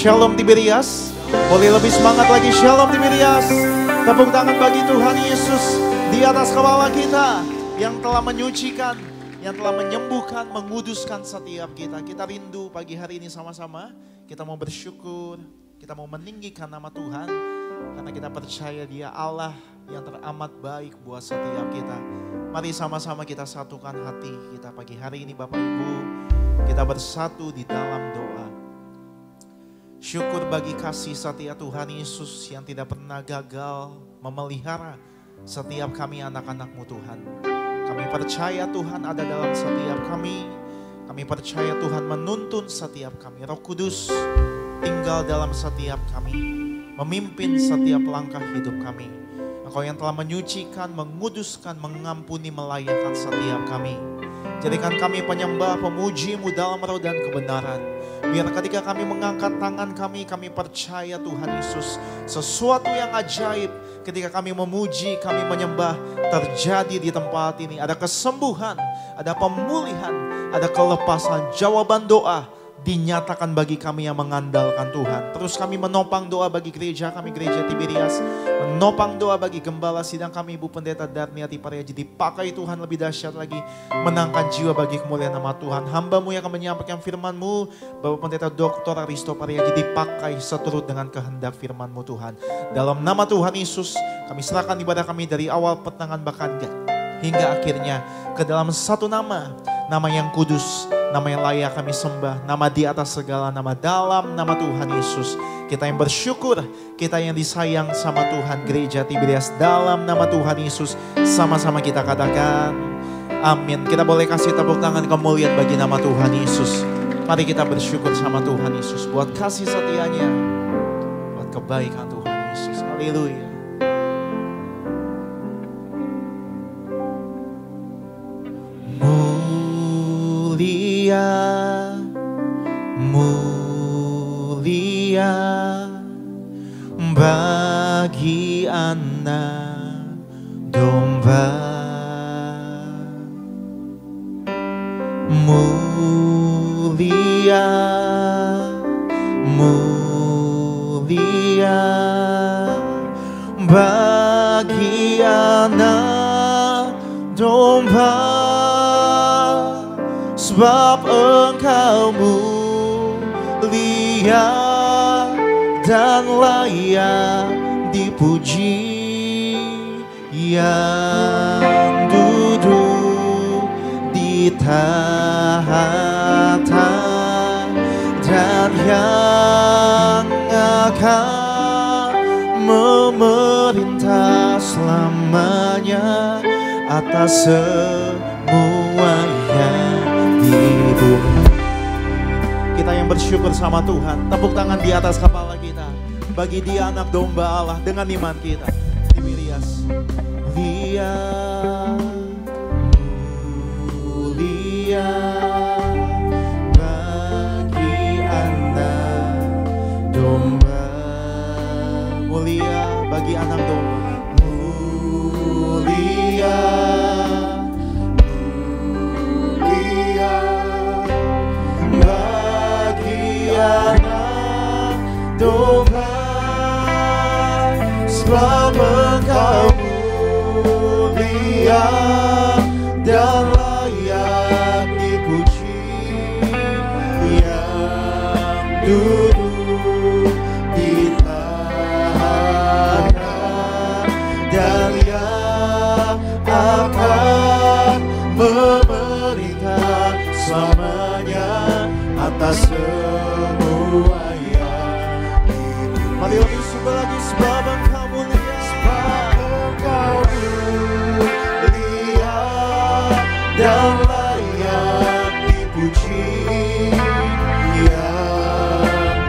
Shalom Tiberias. Boleh lebih semangat lagi, Shalom Tiberias. Tepuk tangan bagi Tuhan Yesus di atas kepala kita, yang telah menyucikan, yang telah menyembuhkan, menguduskan setiap kita. Kita rindu pagi hari ini sama-sama. Kita mau bersyukur, kita mau meninggikan nama Tuhan. Karena kita percaya Dia Allah yang teramat baik buat setiap kita. Mari sama-sama kita satukan hati kita pagi hari ini Bapak Ibu. Kita bersatu di dalam doa. Syukur bagi kasih setia Tuhan Yesus yang tidak pernah gagal memelihara setiap kami anak-anak-Mu Tuhan. Kami percaya Tuhan ada dalam setiap kami. Kami percaya Tuhan menuntun setiap kami. Roh Kudus tinggal dalam setiap kami. Memimpin setiap langkah hidup kami. Engkau yang telah menyucikan, menguduskan, mengampuni, melayakkan setiap kami. Jadikan kami penyembah, pemuji-Mu dalam roh dan kebenaran. Biar ketika kami mengangkat tangan kami percaya Tuhan Yesus. Sesuatu yang ajaib ketika kami memuji, kami menyembah terjadi di tempat ini. Ada kesembuhan, ada pemulihan, ada kelepasan, jawaban doa dinyatakan bagi kami yang mengandalkan Tuhan. Terus kami menopang doa bagi gereja kami, gereja Tiberias. Menopang doa bagi gembala sidang kami, Ibu Pendeta Darniati Pariaji. Dipakai Tuhan lebih dahsyat lagi, menangkan jiwa bagi kemuliaan nama Tuhan. Hamba-Mu yang akan menyampaikan firman-Mu, Bapak Pendeta Dr. Aristo Pariaji, dipakai seturut dengan kehendak firman-Mu Tuhan. Dalam nama Tuhan Yesus, kami serahkan ibadah kami dari awal pertengahan bahkan hingga akhirnya ke dalam satu nama. Nama yang kudus, nama yang layak kami sembah, nama di atas segala nama, dalam nama Tuhan Yesus. Kita yang bersyukur, kita yang disayang sama Tuhan, gereja Tiberias, dalam nama Tuhan Yesus. Sama-sama kita katakan amin. Kita boleh kasih tepuk tangan kemuliaan bagi nama Tuhan Yesus. Mari kita bersyukur sama Tuhan Yesus buat kasih setianya, buat kebaikan Tuhan Yesus. Haleluya. Mulia bagi anak domba. Mulia bagi anak domba. Sebab Engkau mulia dan layak dipuji, yang duduk di tahta dan yang akan memerintah selamanya atas semua yang di bumi. Kita yang bersyukur sama Tuhan, tepuk tangan di atas kepala kita bagi Dia anak domba Allah dengan iman kita. Tiberias, mulia bagi anak domba. Mulia bagi anak domba. Mulia anak domba. Sebab Engkau mulia dan layak dipuji, yang duduk di tahta dan yang akan memerintah selamanya atas semua yang hidup. Mari lebih syukur lagi, sebab Engkau mulia, sebab Engkau mulia dan layak dipuji, yang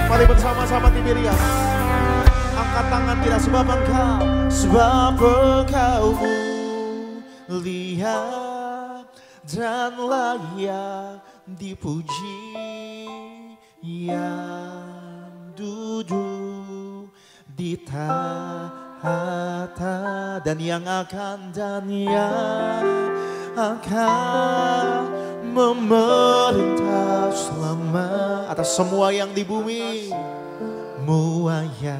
Mari bersama-sama Tiberias. Angkat tangan kita sebab engkau mulia dan layak dipuji, yang duduk di tahta dan yang akan memerintah selama atas semua yang di bumi. Muaya.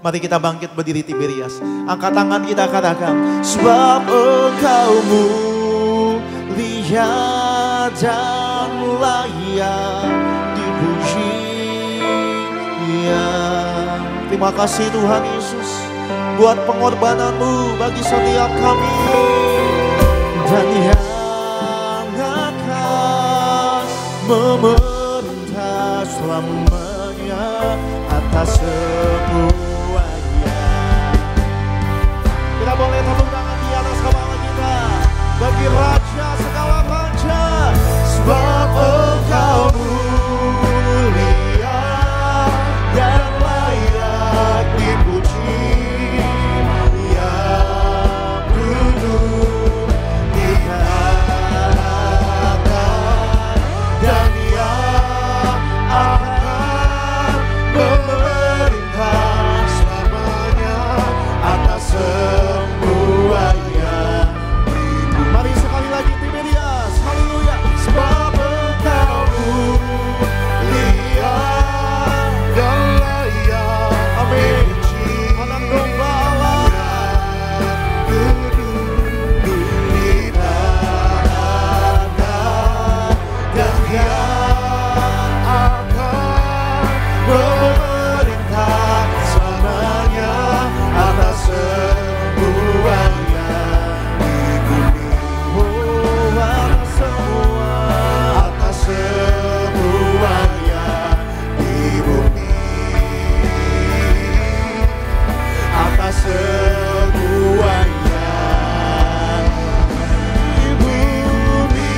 Mari kita bangkit berdiri Tiberias. Angkat tangan kita katakan, sebab engkau mulia dan layak dipuji. Ya, terima kasih Tuhan Yesus buat pengorbananmu bagi setiap kami. Dan yang akan memerintah selamanya atas semuanya. Kita boleh tepuk tangan di atas kepala kita bagi Raja segala raja. Sebab engkau mulia dan layak dipuji, yang duduk di tahta dan yang akan memerintah selamanya atas semuanya. Mari sekali lagi Tiberias, haleluya. Sebab engkau mulia dan layak, amin. Anak domba Allah duduk di tahta dan yang akan memerintah selamanya atas semuanya di bumi. Oh, atas semuanya di bumi, atas semuanya di bumi.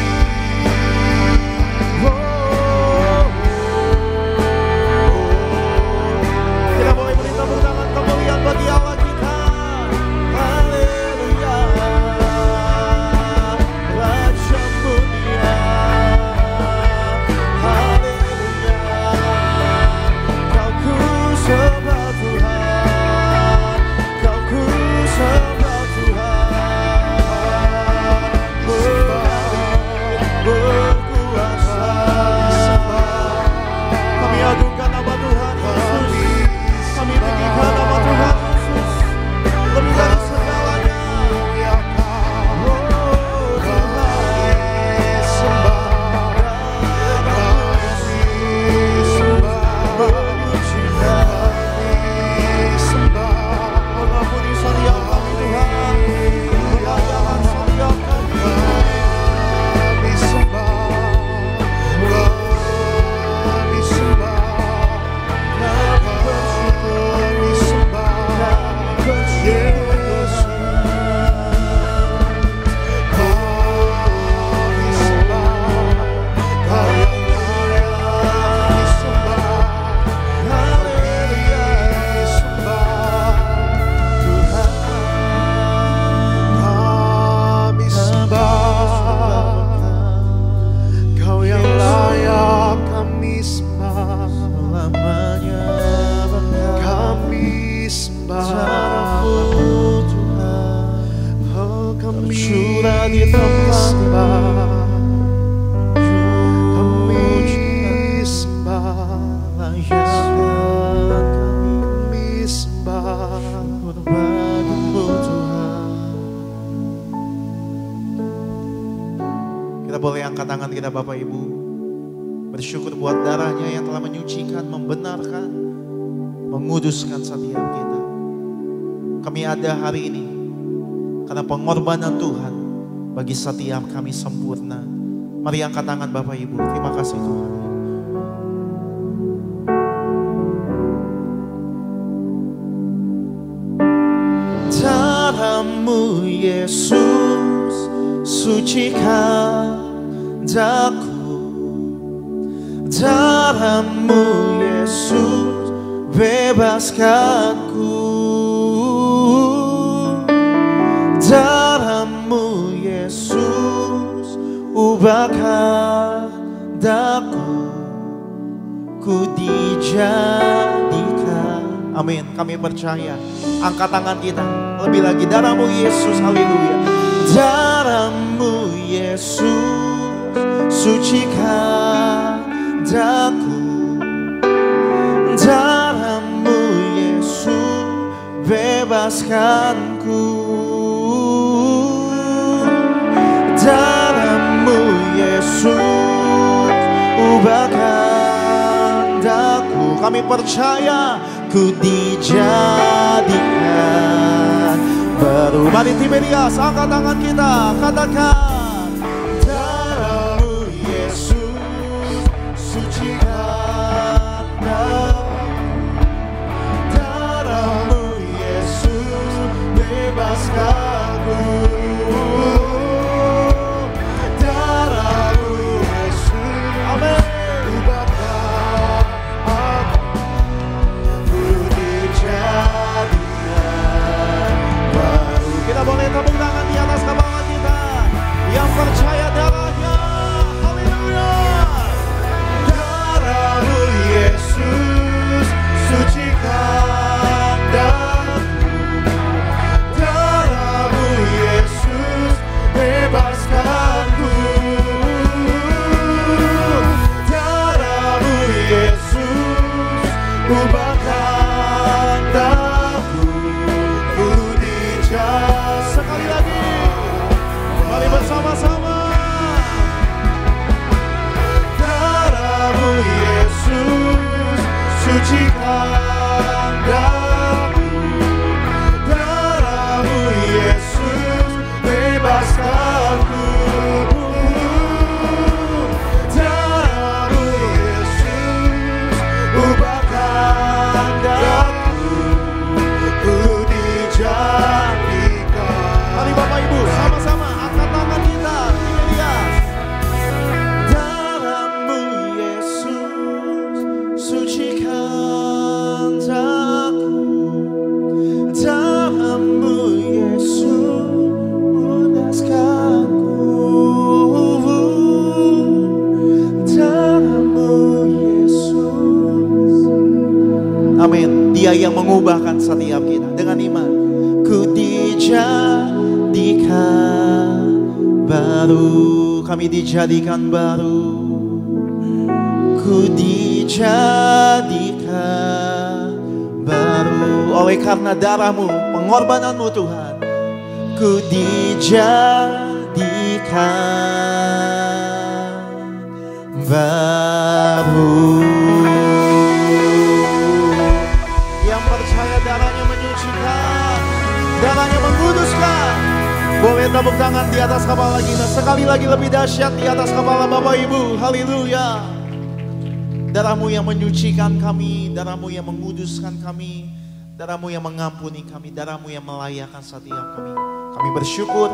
Kita boleh beri tepuk tangan kemuliaan bagi Allah kita. Haleluya. Raja mulia. Haleluya. Kau ku sembah Tuhan. Kau ku sembah Tuhan. Berkuasa. Kami agungkan nama Tuhan Yesus. Kami tinggikan nama Tuhan Yesus. Lebih dari segalanya. Oh Tuhan, memuji mengampuni setiap kami Tuhan. Merayakan setiap kami. Kita boleh angkat tangan kita Bapak Ibu. Bersyukur buat darahnya yang telah menyucikan, membenarkan, menguduskan setiap kita. Kami ada hari ini karena pengorbanan Tuhan bagi setiap kami sempurna. Mari angkat tangan Bapak Ibu. Terima kasih Tuhan. Darah-Mu Yesus sucikan daku. Darah-Mu Yesus bebaskanku. Darah-Mu Yesus, ubahkan daku, ku dijadikan. Amin, kami percaya. Angkat tangan kita, lebih lagi darah-Mu Yesus, haleluya. Darah-Mu Yesus, sucikan daku. Darah-Mu Yesus, bebaskanku. Darah-Mu Yesus, ubahkan daku. Kami percaya ku dijadikan baru. Mari Tiberias, angkat tangan kita, katakan. Darah-Mu Yesus, sucikan daku. Darah-Mu Yesus, bebaskanku. Kita boleh tepuk tangan di atas kepala kita yang percaya darahnya. Haleluya. Darah-Mu Yesus, sucikan daku. Darah-Mu Yesus, bebaskanku. Darah-Mu Yesus, ubahkan daku, ku dijadikan. Sekali lagi, mari bersama-sama. Darah-Mu Yesus, sucikan daku. Darah-Mu Yesus, bebaskanku. Darah-Mu Yesus, ubahkan daku, ku dijadikan. Mari Bapak Ibu sama-sama angkat tangan kita. Lihat. Darah-Mu Yesus, sucikan daku. Darah-Mu Yesus, bebaskanku. Darah-Mu Yesus. Amin. Dia yang mengubahkan setiap kita dengan iman. Ku dijadikan baru, kami dijadikan baru. Ku dijadikan baru oleh karena darah-Mu, pengorbanan-Mu Tuhan. Ku dijadikan baru. Yang percaya darahnya menyucikan, darahnya menguduskan. Boleh tepuk tangan di atas kepala kita. Sekali lagi lebih dahsyat di atas kepala Bapak Ibu. Haleluya. Darah-Mu yang menyucikan kami, darah-Mu yang menguduskan kami, darah-Mu yang mengampuni kami, darah-Mu yang melayakan setiap kami. Kami bersyukur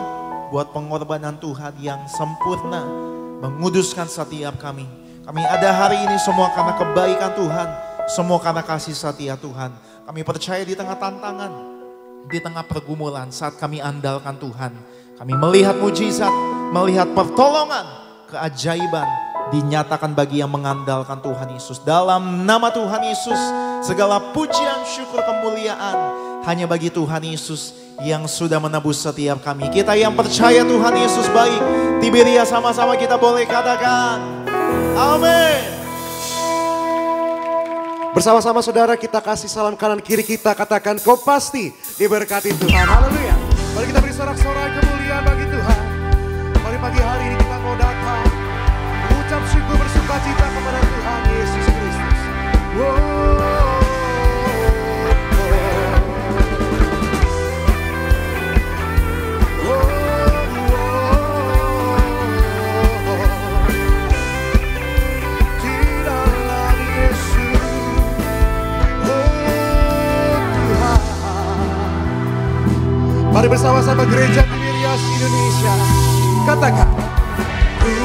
buat pengorbanan Tuhan yang sempurna, menguduskan setiap kami. Kami ada hari ini semua karena kebaikan Tuhan, semua karena kasih setia Tuhan. Kami percaya di tengah tantangan, di tengah pergumulan, saat kami andalkan Tuhan, kami melihat mujizat, melihat pertolongan, keajaiban dinyatakan bagi yang mengandalkan Tuhan Yesus. Dalam nama Tuhan Yesus, segala pujian, syukur, kemuliaan hanya bagi Tuhan Yesus yang sudah menebus setiap kami. Kita yang percaya Tuhan Yesus baik, Tiberias sama-sama kita boleh katakan, amin. Bersama-sama saudara kita kasih salam kanan kiri kita, katakan kau pasti diberkati Tuhan. Haleluya. Mari kita beri sorak-sorai kemuliaan bagi Tuhan. Mari pagi hari ini kita mau datang mengucap syukur bersuka cita kepada Tuhan Yesus Kristus. Mari bersama-sama gereja Tiberias Indonesia katakan, ku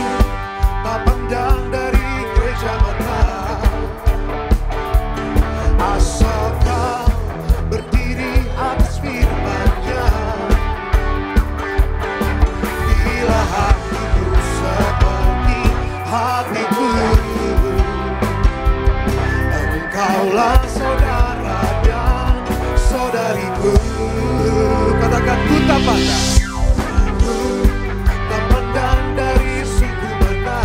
tak pandang dari gereja mana asal Engkaulah saudara dan saudariku. Katakan ku tak pandang, ku tak pandang dari suku mana,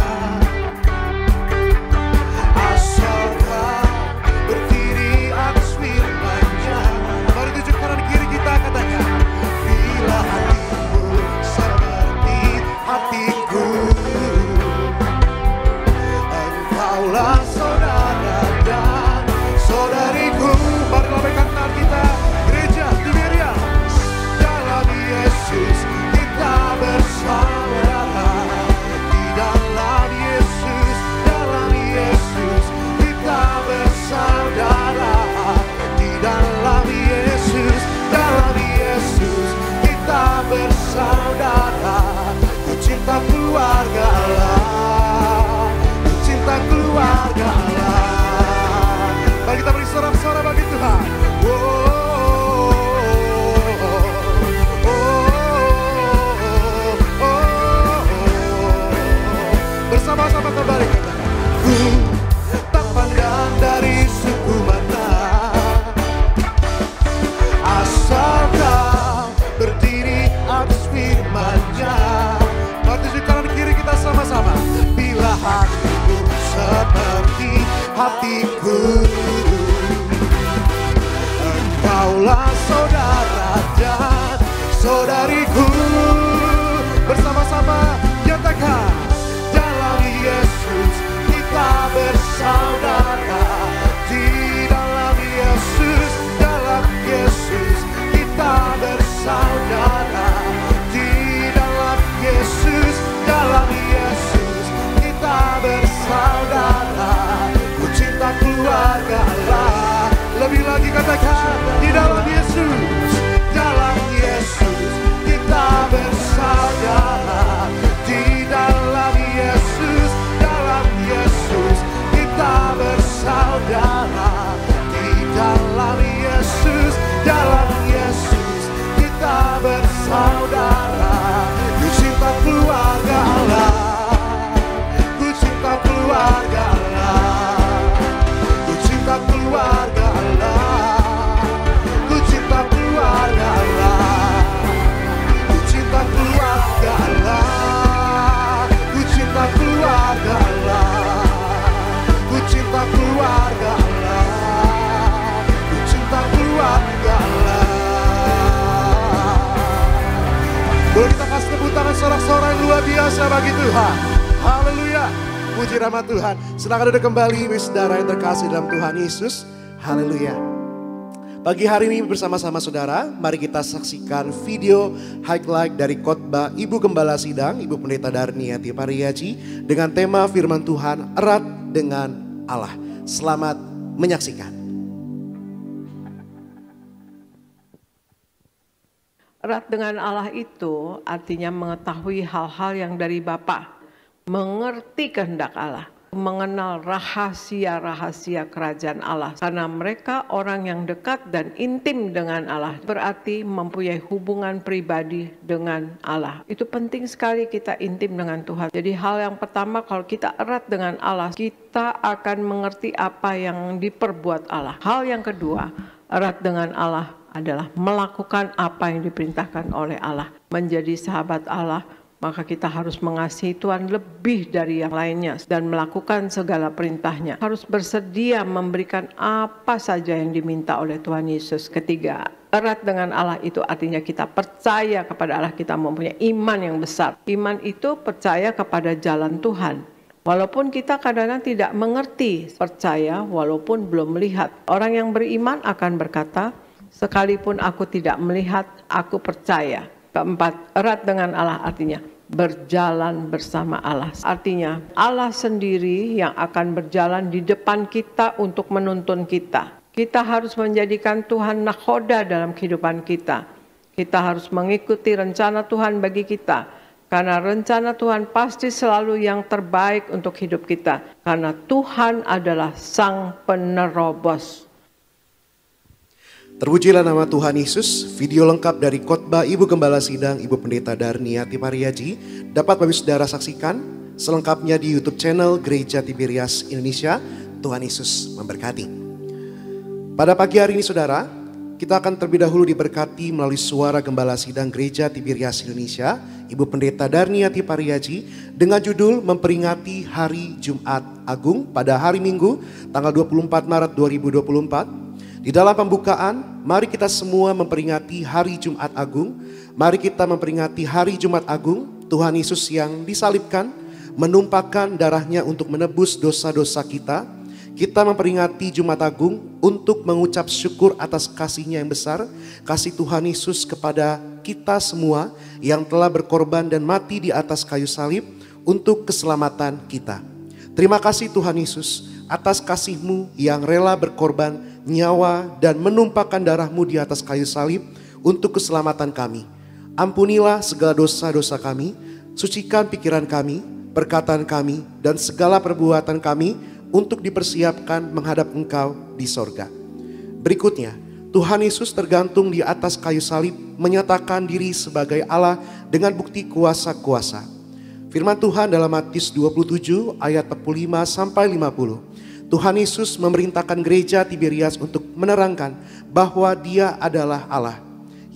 asal kau berdiri atas firman-Nya. Mari tujuh kanan kiri kita katakan, bila hatimu seperti hatiku, Engkaulah saudara dan saudariku. Mari lambaikan tangan kita, gereja Tiberias. Dalam Yesus kita bersaudara. Di dalam Yesus, dalam Yesus kita bersaudara. Di dalam Yesus, dalam Yesus kita bersaudara. Ku cinta keluarga Allah, ku cinta keluarga Allah. Mari kita beri sorak-sorai bagi Tuhan. Bersama-sama kembali katakan, ku tak pandang dari suku mana, asal kau berdiri atas firman-Nya. Mari tuju kanan kiri kita sama-sama. Bila hatiku seperti hatiku, Engkaulah saudara dan saudariku. Bersama-sama nyatakan, dalam Yesus kita bersaudara. Di dalam Yesus, dalam Yesus kita bersaudara. Di dalam Yesus, dalam Yesus kita bersaudara. Ku cinta keluarga Allah. Lebih lagi katakan, di dalam Yesus, dalam Yesus kita bersaudara. Di dalam Yesus, dalam Yesus kita bersaudara. Di dalam Yesus, dalam Yesus kita bersaudara. Ku cinta keluarga Allah, ku cinta keluarga Allah, ku cinta keluarga Allah, ku cinta keluarga Allah, ku cinta keluarga Allah, ku cinta keluarga Allah, ku cinta keluarga Allah, ku cinta keluarga Allah. Boleh kita kasih tepuk tangan sorak-sorai yang luar biasa bagi Tuhan. Haleluya. Puji nama Tuhan. Silakan duduk kembali saudara yang terkasih dalam Tuhan Yesus. Haleluya. Pagi hari ini bersama-sama saudara, mari kita saksikan video highlight dari khotbah Ibu Gembala Sidang, Ibu Pendeta Darniati Pariyaji dengan tema firman Tuhan, erat dengan Allah. Selamat menyaksikan. Erat dengan Allah itu artinya mengetahui hal-hal yang dari Bapa, mengerti kehendak Allah, mengenal rahasia-rahasia kerajaan Allah. Karena mereka orang yang dekat dan intim dengan Allah, berarti mempunyai hubungan pribadi dengan Allah. Itu penting sekali kita intim dengan Tuhan. Jadi hal yang pertama, kalau kita erat dengan Allah, kita akan mengerti apa yang diperbuat Allah. Hal yang kedua, erat dengan Allah adalah melakukan apa yang diperintahkan oleh Allah. Menjadi sahabat Allah, maka kita harus mengasihi Tuhan lebih dari yang lainnya dan melakukan segala perintahnya. Harus bersedia memberikan apa saja yang diminta oleh Tuhan Yesus. Ketiga, erat dengan Allah itu artinya kita percaya kepada Allah, kita mempunyai iman yang besar. Iman itu percaya kepada jalan Tuhan. Walaupun kita kadang-kadang tidak mengerti, percaya walaupun belum melihat. Orang yang beriman akan berkata, sekalipun aku tidak melihat, aku percaya. Keempat, erat dengan Allah artinya berjalan bersama Allah. Artinya Allah sendiri yang akan berjalan di depan kita untuk menuntun kita. Kita harus menjadikan Tuhan nakhoda dalam kehidupan kita. Kita harus mengikuti rencana Tuhan bagi kita. Karena rencana Tuhan pasti selalu yang terbaik untuk hidup kita. Karena Tuhan adalah Sang Penerobos. Terpujilah nama Tuhan Yesus. Video lengkap dari khotbah Ibu Gembala Sidang, Ibu Pendeta Darniati Pariyaji dapat Bapak Saudara saksikan selengkapnya di YouTube channel Gereja Tiberias Indonesia. Tuhan Yesus memberkati. Pada pagi hari ini saudara, kita akan terlebih dahulu diberkati melalui suara Gembala Sidang Gereja Tiberias Indonesia, Ibu Pendeta Darniati Pariaji, dengan judul memperingati Hari Jumat Agung pada hari Minggu tanggal 24 Maret 2024. Di dalam pembukaan, mari kita semua memperingati Hari Jumat Agung. Mari kita memperingati Hari Jumat Agung, Tuhan Yesus yang disalibkan, menumpahkan darahnya untuk menebus dosa-dosa kita. Kita memperingati Jumat Agung untuk mengucap syukur atas kasih-Nya yang besar, kasih Tuhan Yesus kepada kita semua yang telah berkorban dan mati di atas kayu salib untuk keselamatan kita. Terima kasih Tuhan Yesus atas kasih-Mu yang rela berkorban nyawa dan menumpahkan darah-Mu di atas kayu salib untuk keselamatan kami. Ampunilah segala dosa-dosa kami, sucikan pikiran kami, perkataan kami, dan segala perbuatan kami untuk dipersiapkan menghadap Engkau di sorga. Berikutnya, Tuhan Yesus tergantung di atas kayu salib, menyatakan diri sebagai Allah dengan bukti kuasa-kuasa. Firman Tuhan dalam Matius 27 ayat 45 sampai 50. Tuhan Yesus memerintahkan gereja Tiberias untuk menerangkan bahwa Dia adalah Allah,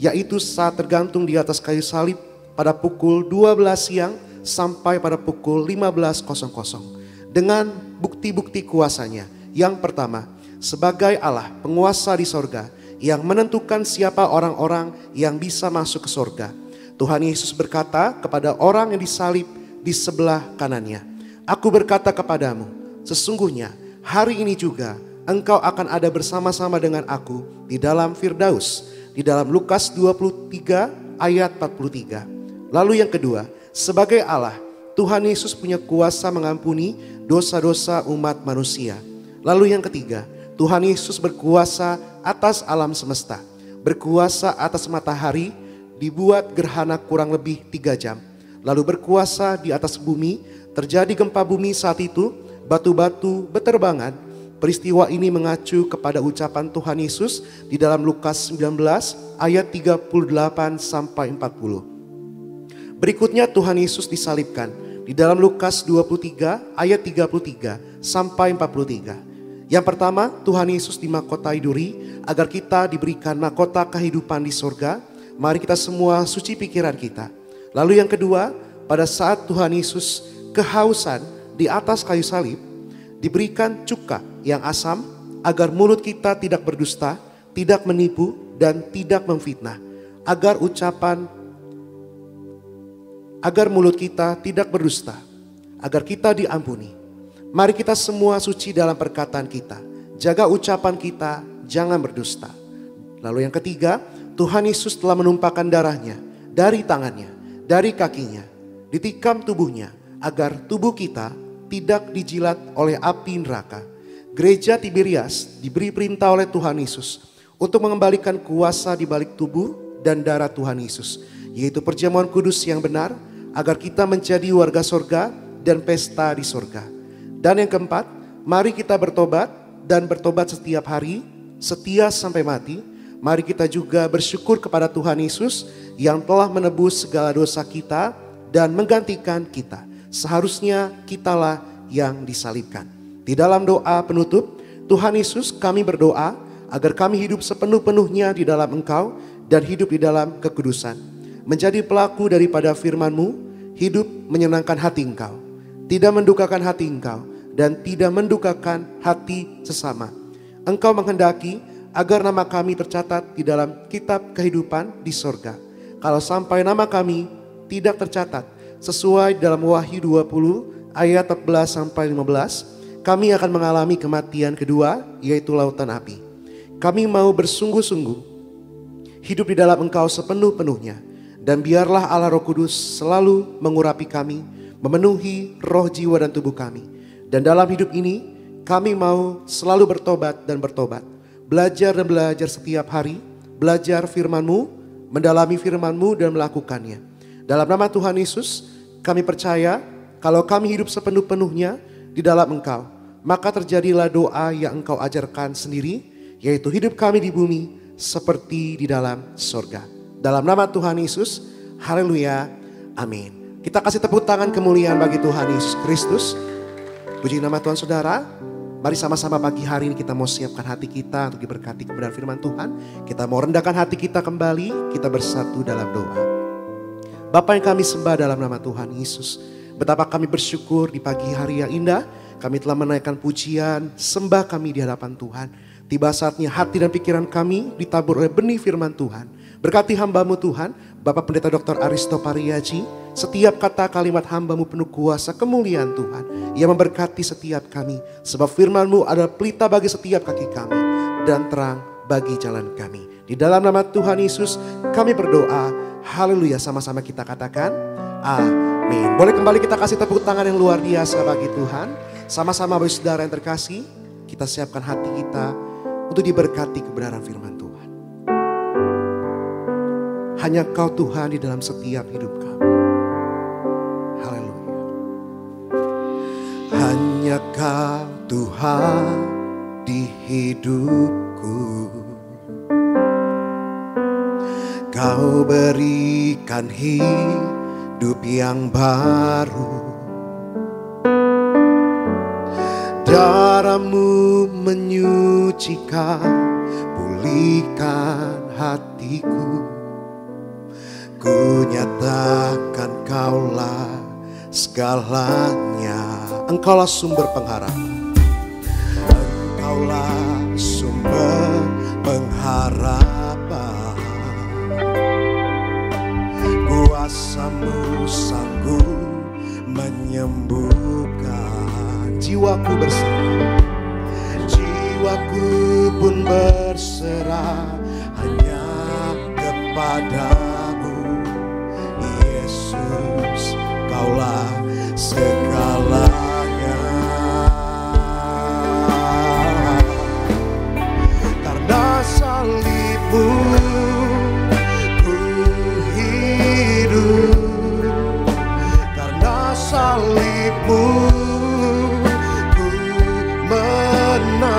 yaitu saat tergantung di atas kayu salib pada pukul 12 siang sampai pada pukul 15.00. Dengan bukti-bukti kuasanya. Yang pertama, sebagai Allah penguasa di sorga yang menentukan siapa orang-orang yang bisa masuk ke sorga. Tuhan Yesus berkata kepada orang yang disalib di sebelah kanannya, "Aku berkata kepadamu, sesungguhnya hari ini juga engkau akan ada bersama-sama dengan aku di dalam Firdaus." Di dalam Lukas 23 ayat 43. Lalu yang kedua, sebagai Allah, Tuhan Yesus punya kuasa mengampuni dosa-dosa umat manusia. Lalu yang ketiga, Tuhan Yesus berkuasa atas alam semesta, berkuasa atas matahari, dibuat gerhana kurang lebih 3 jam. Lalu berkuasa di atas bumi, terjadi gempa bumi saat itu, batu-batu berterbangan. Peristiwa ini mengacu kepada ucapan Tuhan Yesus di dalam Lukas 19 ayat 38 sampai 40. Berikutnya Tuhan Yesus disalibkan di dalam Lukas 23 ayat 33 sampai 43. Yang pertama, Tuhan Yesus dimahkotai duri agar kita diberikan mahkota kehidupan di sorga. Mari kita semua suci pikiran kita. Lalu yang kedua, pada saat Tuhan Yesus kehausan di atas kayu salib, diberikan cuka yang asam agar mulut kita tidak berdusta, tidak menipu, dan tidak memfitnah. Agar mulut kita tidak berdusta, agar kita diampuni. Mari kita semua suci dalam perkataan kita. Jaga ucapan kita, jangan berdusta. Lalu yang ketiga, Tuhan Yesus telah menumpahkan darahnya dari tangannya, dari kakinya, ditikam tubuhnya, agar tubuh kita tidak dijilat oleh api neraka. Gereja Tiberias diberi perintah oleh Tuhan Yesus untuk mengembalikan kuasa di balik tubuh dan darah Tuhan Yesus, yaitu perjamuan kudus yang benar, agar kita menjadi warga sorga dan pesta di sorga. Dan yang keempat, mari kita bertobat dan bertobat setiap hari, setia sampai mati. Mari kita juga bersyukur kepada Tuhan Yesus yang telah menebus segala dosa kita dan menggantikan kita. Seharusnya kitalah yang disalibkan. Di dalam doa penutup, Tuhan Yesus, kami berdoa agar kami hidup sepenuh-penuhnya di dalam Engkau dan hidup di dalam kekudusan. Menjadi pelaku daripada firman-Mu, hidup menyenangkan hati Engkau, tidak mendukakan hati Engkau, dan tidak mendukakan hati sesama. Engkau menghendaki agar nama kami tercatat di dalam kitab kehidupan di sorga. Kalau sampai nama kami tidak tercatat sesuai dalam Wahyu 20 ayat 14 sampai 15, kami akan mengalami kematian kedua, yaitu lautan api. Kami mau bersungguh-sungguh hidup di dalam Engkau sepenuh-penuhnya. Dan biarlah Allah Roh Kudus selalu mengurapi kami, memenuhi roh, jiwa, dan tubuh kami. Dan dalam hidup ini kami mau selalu bertobat dan bertobat. Belajar dan belajar setiap hari, belajar firman-Mu, mendalami firman-Mu dan melakukannya. Dalam nama Tuhan Yesus, kami percaya kalau kami hidup sepenuh-penuhnya di dalam Engkau, maka terjadilah doa yang Engkau ajarkan sendiri, yaitu hidup kami di bumi seperti di dalam sorga. Dalam nama Tuhan Yesus, haleluya, amin. Kita kasih tepuk tangan kemuliaan bagi Tuhan Yesus Kristus. Puji nama Tuhan saudara. Mari sama-sama pagi hari ini kita mau siapkan hati kita untuk diberkati kebenaran firman Tuhan. Kita mau rendahkan hati kita kembali, kita bersatu dalam doa. Bapa yang kami sembah dalam nama Tuhan Yesus, betapa kami bersyukur di pagi hari yang indah. Kami telah menaikkan pujian, sembah kami di hadapan Tuhan. Tiba saatnya hati dan pikiran kami ditabur oleh benih firman Tuhan. Berkati hamba-Mu Tuhan, Bapak Pendeta Dr. Aristo Pariaji. Setiap kata kalimat hamba-Mu penuh kuasa kemuliaan Tuhan. Ia memberkati setiap kami. Sebab firman-Mu adalah pelita bagi setiap kaki kami. Dan terang bagi jalan kami. Di dalam nama Tuhan Yesus kami berdoa. Haleluya, sama-sama kita katakan amin. Boleh kembali kita kasih tepuk tangan yang luar biasa bagi Tuhan. Sama-sama bagi saudara yang terkasih, kita siapkan hati kita untuk diberkati kebenaran firman Tuhan. Hanya Kau Tuhan di dalam setiap hidup kami. Haleluya. Hanya Kau Tuhan di hidupku. Kau berikan hidup yang baru. Darah-Mu menyucikan, pulihkan hatiku. Ku nyatakan Kaulah segalanya. Engkaulah sumber pengharapan. Engkaulah sumber pengharapan. Kuasa-Mu sanggup menyembuhkan. Jiwaku berserah, jiwaku pun berserah hanya kepada-Mu. Yesus, Kaulah segalanya. Karena salib-Mu ku hidup. Karena salib-Mu ku menang.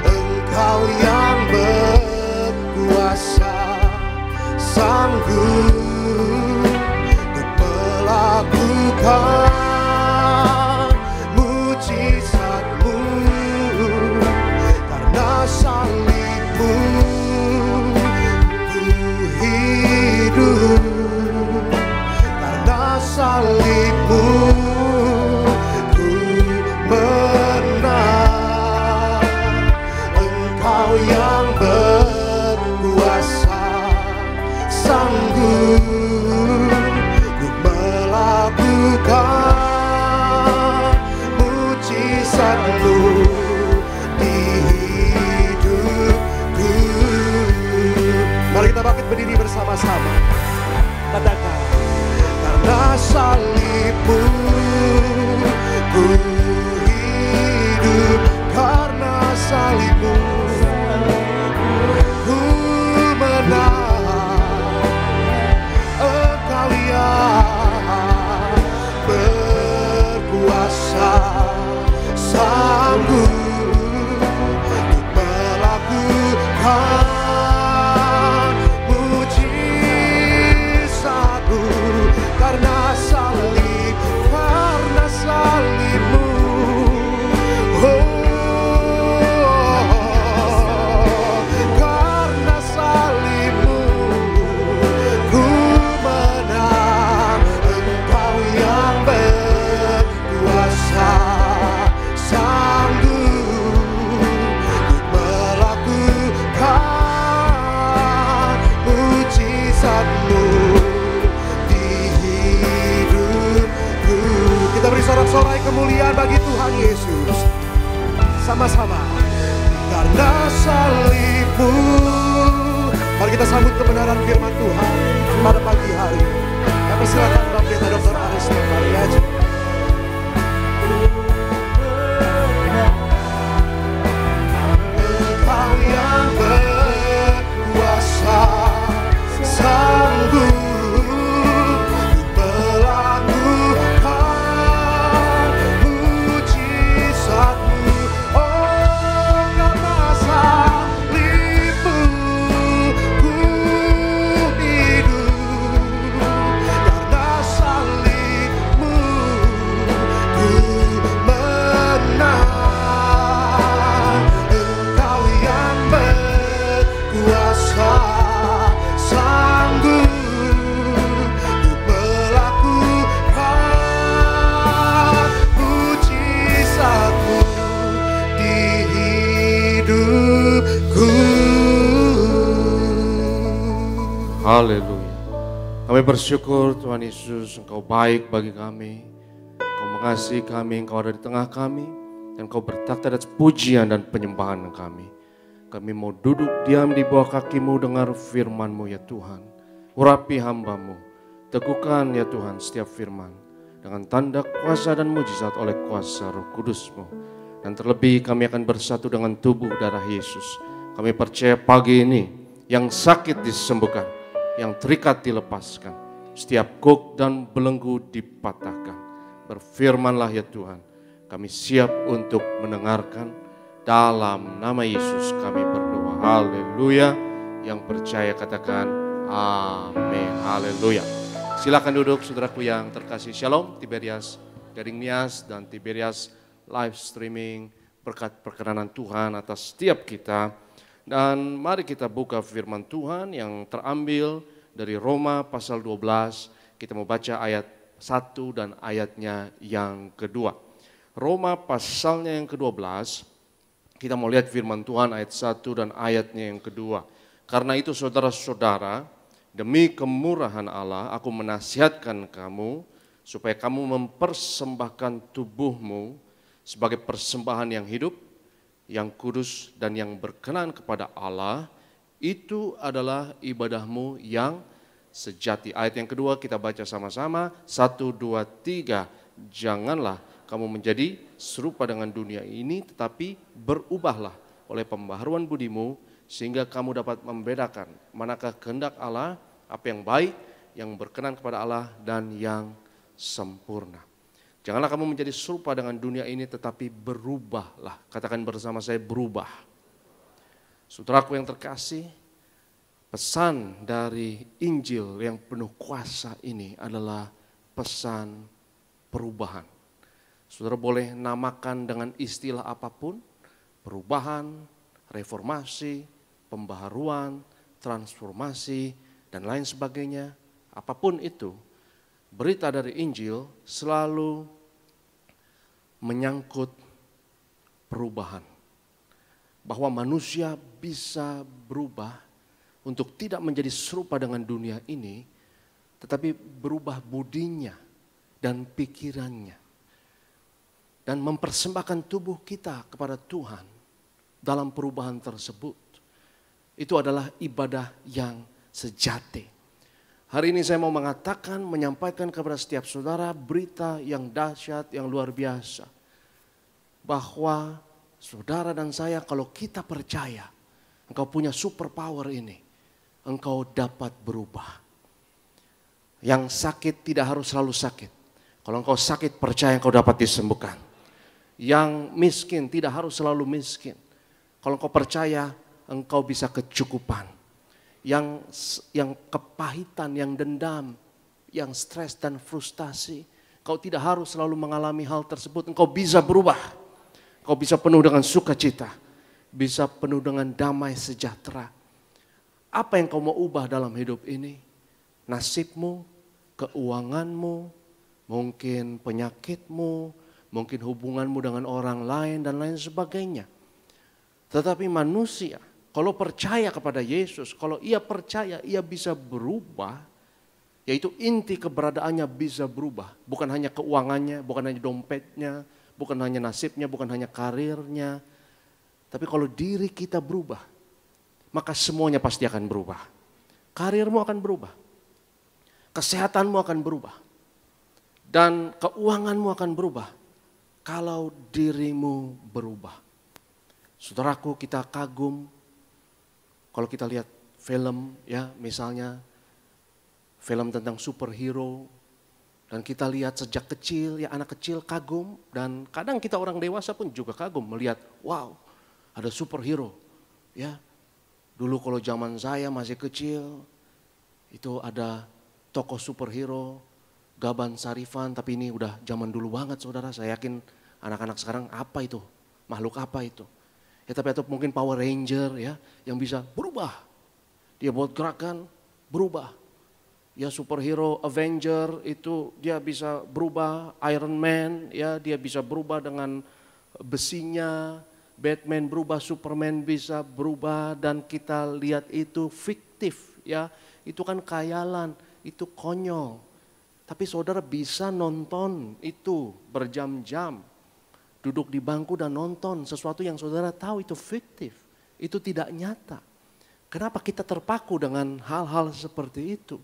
Engkau yang berkuasa, sanggup untuk melakukan mujizat-Mu. Karena salib-Mu ku hidup. Karena salib-Mu ku menang. Engkau yang berkuasa, sanggup ku melakukan mujizat-Mu di hidupku. Mari kita bangkit berdiri bersama-sama. Katakan, karena salib-Mu ku hidup. Karena salib-Mu ku menang. Engkau yang berkuasa, sanggup untuk melakukan mujizat-Mu. Karena salib-Mu, oh, karena salib-Mu ku menang. Engkau yang berkuasa, sanggup untuk melakukan mujizat-Mu di hidupku. Kita beri sorak-sorai kemuliaan bagi Tuhan Yesus. Sama-sama. Karena salib-Mu. Mari kita sambut kebenaran firman Tuhan pada pagi hari. Kami persilakan Bapak Pendeta Dr. Aristo Pariaji. Engkau yang berkuasa, sanggup melakukan mujizat-Mu. Oh, karena salib-Mu ku hidup. Karena salib-Mu Haleluya. Kami bersyukur Tuhan Yesus, Engkau baik bagi kami. Engkau mengasihi kami, Engkau ada di tengah kami. Dan Engkau bertakhta atas pujian dan penyembahan kami. Kami mau duduk diam di bawah kaki-Mu, dengar firman-Mu ya Tuhan. Urapi hamba-Mu, teguhkan ya Tuhan setiap firman. Dengan tanda kuasa dan mujizat oleh kuasa Roh Kudus-Mu. Dan terlebih kami akan bersatu dengan tubuh darah Yesus. Kami percaya pagi ini yang sakit disembuhkan, yang terikat dilepaskan, setiap gok dan belenggu dipatahkan. Berfirmanlah ya Tuhan, kami siap untuk mendengarkan. Dalam nama Yesus kami berdoa. Haleluya. Yang percaya katakan amin. Haleluya. Silakan duduk saudaraku yang terkasih. Shalom Tiberias Daring Nias dan Tiberias live streaming. Berkat perkenanan Tuhan atas setiap kita. Dan mari kita buka firman Tuhan yang terambil dari Roma pasal 12. Kita mau baca ayat 1 dan ayatnya yang kedua. Roma pasalnya yang ke-12, kita mau lihat firman Tuhan ayat 1 dan ayatnya yang kedua. Karena itu saudara-saudara, demi kemurahan Allah aku menasihatkan kamu supaya kamu mempersembahkan tubuhmu sebagai persembahan yang hidup, yang kudus dan yang berkenan kepada Allah, itu adalah ibadahmu yang sejati. Ayat yang kedua kita baca sama-sama, 1, 2, 3. Janganlah kamu menjadi serupa dengan dunia ini, tetapi berubahlah oleh pembaharuan budimu, sehingga kamu dapat membedakan manakah kehendak Allah, apa yang baik, yang berkenan kepada Allah, dan yang sempurna. Janganlah kamu menjadi serupa dengan dunia ini, tetapi berubahlah. Katakan bersama saya, berubah. Saudaraku yang terkasih, pesan dari Injil yang penuh kuasa ini adalah pesan perubahan. Saudara boleh namakan dengan istilah apapun, perubahan, reformasi, pembaharuan, transformasi, dan lain sebagainya. Apapun itu, berita dari Injil selalu menyangkut perubahan. Bahwa manusia bisa berubah untuk tidak menjadi serupa dengan dunia ini, tetapi berubah budinya dan pikirannya. Dan mempersembahkan tubuh kita kepada Tuhan dalam perubahan tersebut. Itu adalah ibadah yang sejati. Hari ini saya mau mengatakan, menyampaikan kepada setiap saudara berita yang dahsyat, yang luar biasa. Bahwa saudara dan saya kalau kita percaya, engkau punya super power ini, engkau dapat berubah. Yang sakit tidak harus selalu sakit. Kalau engkau sakit, percaya engkau dapat disembuhkan. Yang miskin tidak harus selalu miskin. Kalau engkau percaya, engkau bisa kecukupan. Yang kepahitan, yang dendam, yang stres dan frustasi, kau tidak harus selalu mengalami hal tersebut. Engkau bisa berubah. Kau bisa penuh dengan sukacita, bisa penuh dengan damai sejahtera. Apa yang kau mau ubah dalam hidup ini? Nasibmu, keuanganmu, mungkin penyakitmu, mungkin hubunganmu dengan orang lain dan lain sebagainya. Tetapi manusia, kalau percaya kepada Yesus, kalau ia percaya ia bisa berubah, yaitu inti keberadaannya bisa berubah. Bukan hanya keuangannya, bukan hanya dompetnya, bukan hanya nasibnya, bukan hanya karirnya. Tapi kalau diri kita berubah, maka semuanya pasti akan berubah. Karirmu akan berubah, kesehatanmu akan berubah, dan keuanganmu akan berubah kalau dirimu berubah. Saudaraku, kita kagum kalau kita lihat film, ya misalnya film tentang superhero, dan kita lihat sejak kecil, ya anak kecil kagum, dan kadang kita orang dewasa pun juga kagum melihat, wow, ada superhero. Ya, dulu kalau zaman saya masih kecil, itu ada tokoh superhero, Gaban Sarifan, tapi ini udah zaman dulu banget saudara. Saya yakin anak-anak sekarang apa itu, makhluk apa itu? Ya tapi atau mungkin Power Ranger ya, yang bisa berubah. Dia buat gerakan, berubah. Ya superhero Avenger itu dia bisa berubah, Iron Man ya dia bisa berubah dengan besinya, Batman berubah, Superman bisa berubah, dan kita lihat itu fiktif ya. itu kan khayalan, itu konyol. Tapi saudara bisa nonton itu berjam-jam. Duduk di bangku dan nonton sesuatu yang saudara tahu itu fiktif. Itu tidak nyata. Kenapa kita terpaku dengan hal-hal seperti itu?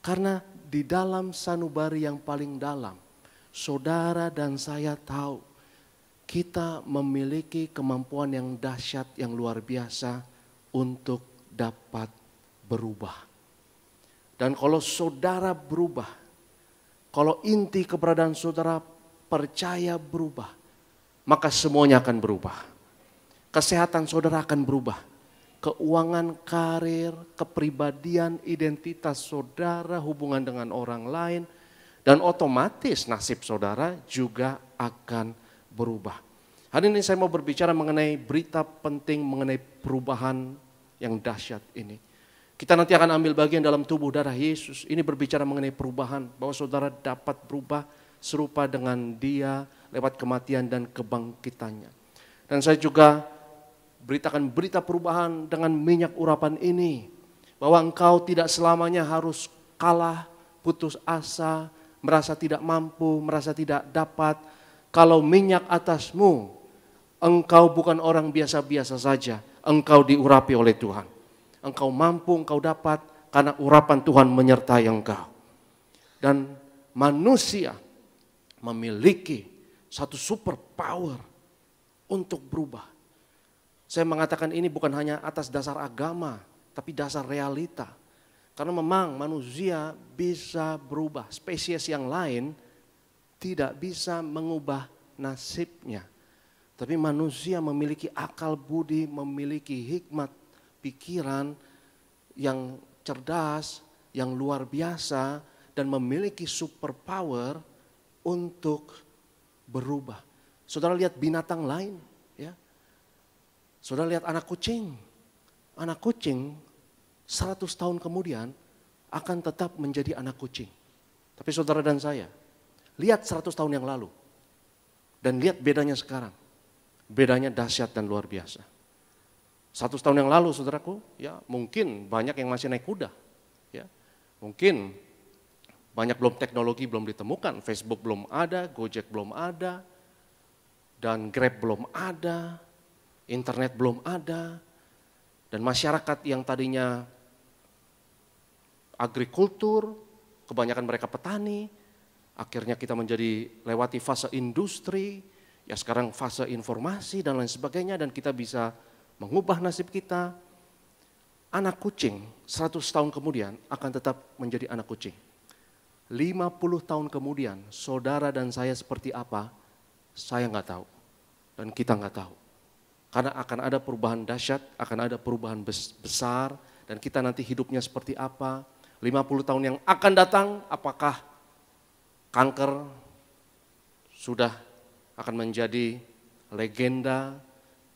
Karena di dalam sanubari yang paling dalam, saudara dan saya tahu kita memiliki kemampuan yang dahsyat, yang luar biasa untuk dapat berubah. Dan kalau saudara berubah, kalau inti keberadaan saudara percaya berubah, maka semuanya akan berubah. Kesehatan saudara akan berubah. Keuangan, karir, kepribadian, identitas saudara, hubungan dengan orang lain, dan otomatis nasib saudara juga akan berubah. Hari ini saya mau berbicara mengenai berita penting mengenai perubahan yang dahsyat ini. Kita nanti akan ambil bagian dalam tubuh darah Yesus. Ini berbicara mengenai perubahan, bahwa saudara dapat berubah serupa dengan Dia lewat kematian dan kebangkitannya. Dan saya juga beritakan berita perubahan dengan minyak urapan ini, bahwa engkau tidak selamanya harus kalah, putus asa, merasa tidak mampu, merasa tidak dapat. Kalau minyak atasmu, engkau bukan orang biasa-biasa saja, engkau diurapi oleh Tuhan. Engkau mampu, engkau dapat, karena urapan Tuhan menyertai engkau. Dan manusia memiliki satu super power untuk berubah. Saya mengatakan ini bukan hanya atas dasar agama, tapi dasar realita. Karena memang manusia bisa berubah, spesies yang lain tidak bisa mengubah nasibnya. Tapi manusia memiliki akal budi, memiliki hikmat, pikiran yang cerdas, yang luar biasa, dan memiliki super power untuk berubah. Saudara lihat binatang lain, ya. Saudara lihat anak kucing. Anak kucing 100 tahun kemudian akan tetap menjadi anak kucing. Tapi saudara dan saya, lihat 100 tahun yang lalu. Dan lihat bedanya sekarang. Bedanya dahsyat dan luar biasa. 100 tahun yang lalu saudaraku, ya mungkin banyak yang masih naik kuda. Ya, mungkin banyak belum teknologi belum ditemukan, Facebook belum ada, Gojek belum ada, dan Grab belum ada, internet belum ada, dan masyarakat yang tadinya agrikultur, kebanyakan mereka petani, akhirnya kita menjadi lewati fase industri, ya sekarang fase informasi dan lain sebagainya, dan kita bisa mengubah nasib kita. Anak kucing 100 tahun kemudian akan tetap menjadi anak kucing. 50 tahun kemudian saudara dan saya seperti apa, saya nggak tahu. Dan kita nggak tahu. Karena akan ada perubahan dahsyat, akan ada perubahan besar, dan kita nanti hidupnya seperti apa. 50 tahun yang akan datang, apakah kanker sudah akan menjadi legenda,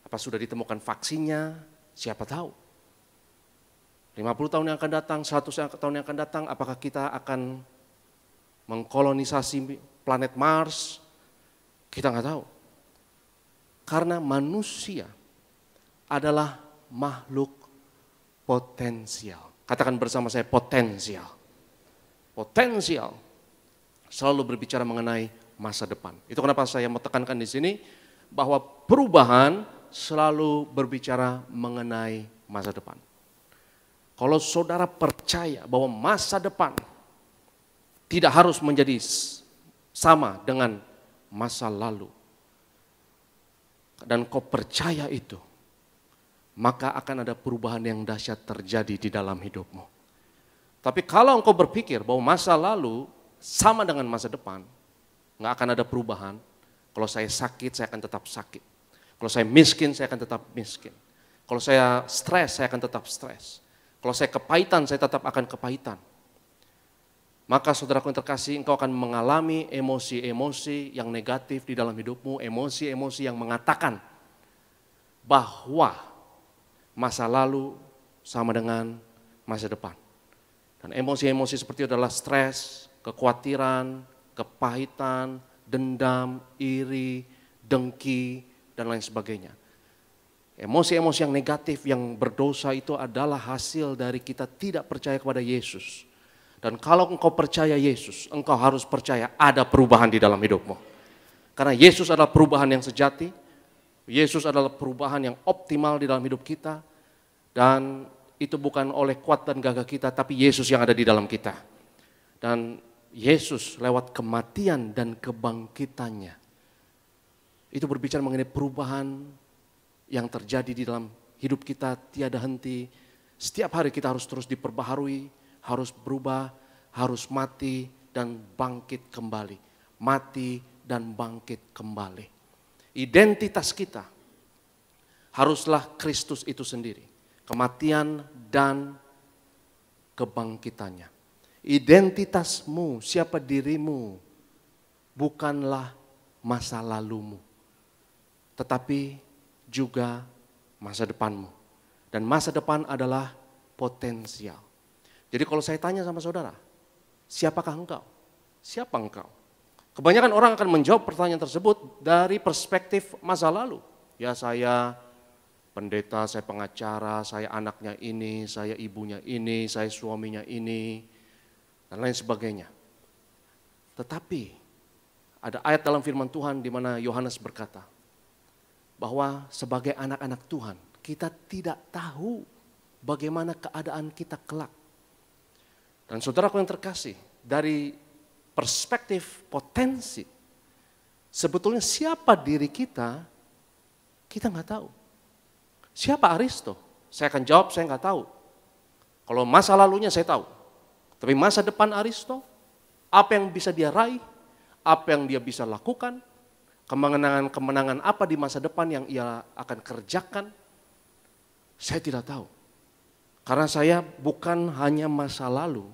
apa sudah ditemukan vaksinnya, siapa tahu. 50 tahun yang akan datang, 100 tahun yang akan datang, apakah kita akan mengkolonisasi planet Mars, kita nggak tahu. Karena manusia adalah makhluk potensial. Katakan bersama saya, potensial. Potensial selalu berbicara mengenai masa depan. Itu kenapa saya mau tekankan di sini, bahwa perubahan selalu berbicara mengenai masa depan. Kalau saudara percaya bahwa masa depan tidak harus menjadi sama dengan masa lalu, dan kau percaya itu, maka akan ada perubahan yang dahsyat terjadi di dalam hidupmu. Tapi kalau engkau berpikir bahwa masa lalu sama dengan masa depan, nggak akan ada perubahan. Kalau saya sakit, saya akan tetap sakit. Kalau saya miskin, saya akan tetap miskin. Kalau saya stres, saya akan tetap stres. Kalau saya kepahitan, saya tetap akan kepahitan. Maka saudaraku yang terkasih, engkau akan mengalami emosi-emosi yang negatif di dalam hidupmu, emosi-emosi yang mengatakan bahwa masa lalu sama dengan masa depan. Dan emosi-emosi seperti itu adalah stres, kekhawatiran, kepahitan, dendam, iri, dengki, dan lain sebagainya. Emosi-emosi yang negatif, yang berdosa itu adalah hasil dari kita tidak percaya kepada Yesus. Dan kalau engkau percaya Yesus, engkau harus percaya ada perubahan di dalam hidupmu. Karena Yesus adalah perubahan yang sejati, Yesus adalah perubahan yang optimal di dalam hidup kita. Dan itu bukan oleh kuat dan gagah kita, tapi Yesus yang ada di dalam kita. Dan Yesus lewat kematian dan kebangkitannya, itu berbicara mengenai perubahan yang terjadi di dalam hidup kita tiada henti. Setiap hari kita harus terus diperbaharui, harus berubah, harus mati dan bangkit kembali. Mati dan bangkit kembali. Identitas kita haruslah Kristus itu sendiri. Kematian dan kebangkitannya. Identitasmu, siapa dirimu, bukanlah masa lalumu, tetapi juga masa depanmu. Dan masa depan adalah potensial. Jadi kalau saya tanya sama saudara, siapakah engkau? Siapa engkau? Kebanyakan orang akan menjawab pertanyaan tersebut dari perspektif masa lalu. Ya, saya pendeta, saya pengacara, saya anaknya ini, saya ibunya ini, saya suaminya ini, dan lain sebagainya. Tetapi ada ayat dalam firman Tuhan di mana Yohanes berkata bahwa sebagai anak-anak Tuhan kita tidak tahu bagaimana keadaan kita kelak. Dan saudaraku yang terkasih, dari perspektif potensi, sebetulnya siapa diri kita nggak tahu. Siapa Aristo? Saya akan jawab, saya nggak tahu. Kalau masa lalunya saya tahu. Tapi masa depan Aristo, apa yang bisa dia raih, apa yang dia bisa lakukan, kemenangan-kemenangan apa di masa depan yang ia akan kerjakan, saya tidak tahu. Karena saya bukan hanya masa lalu,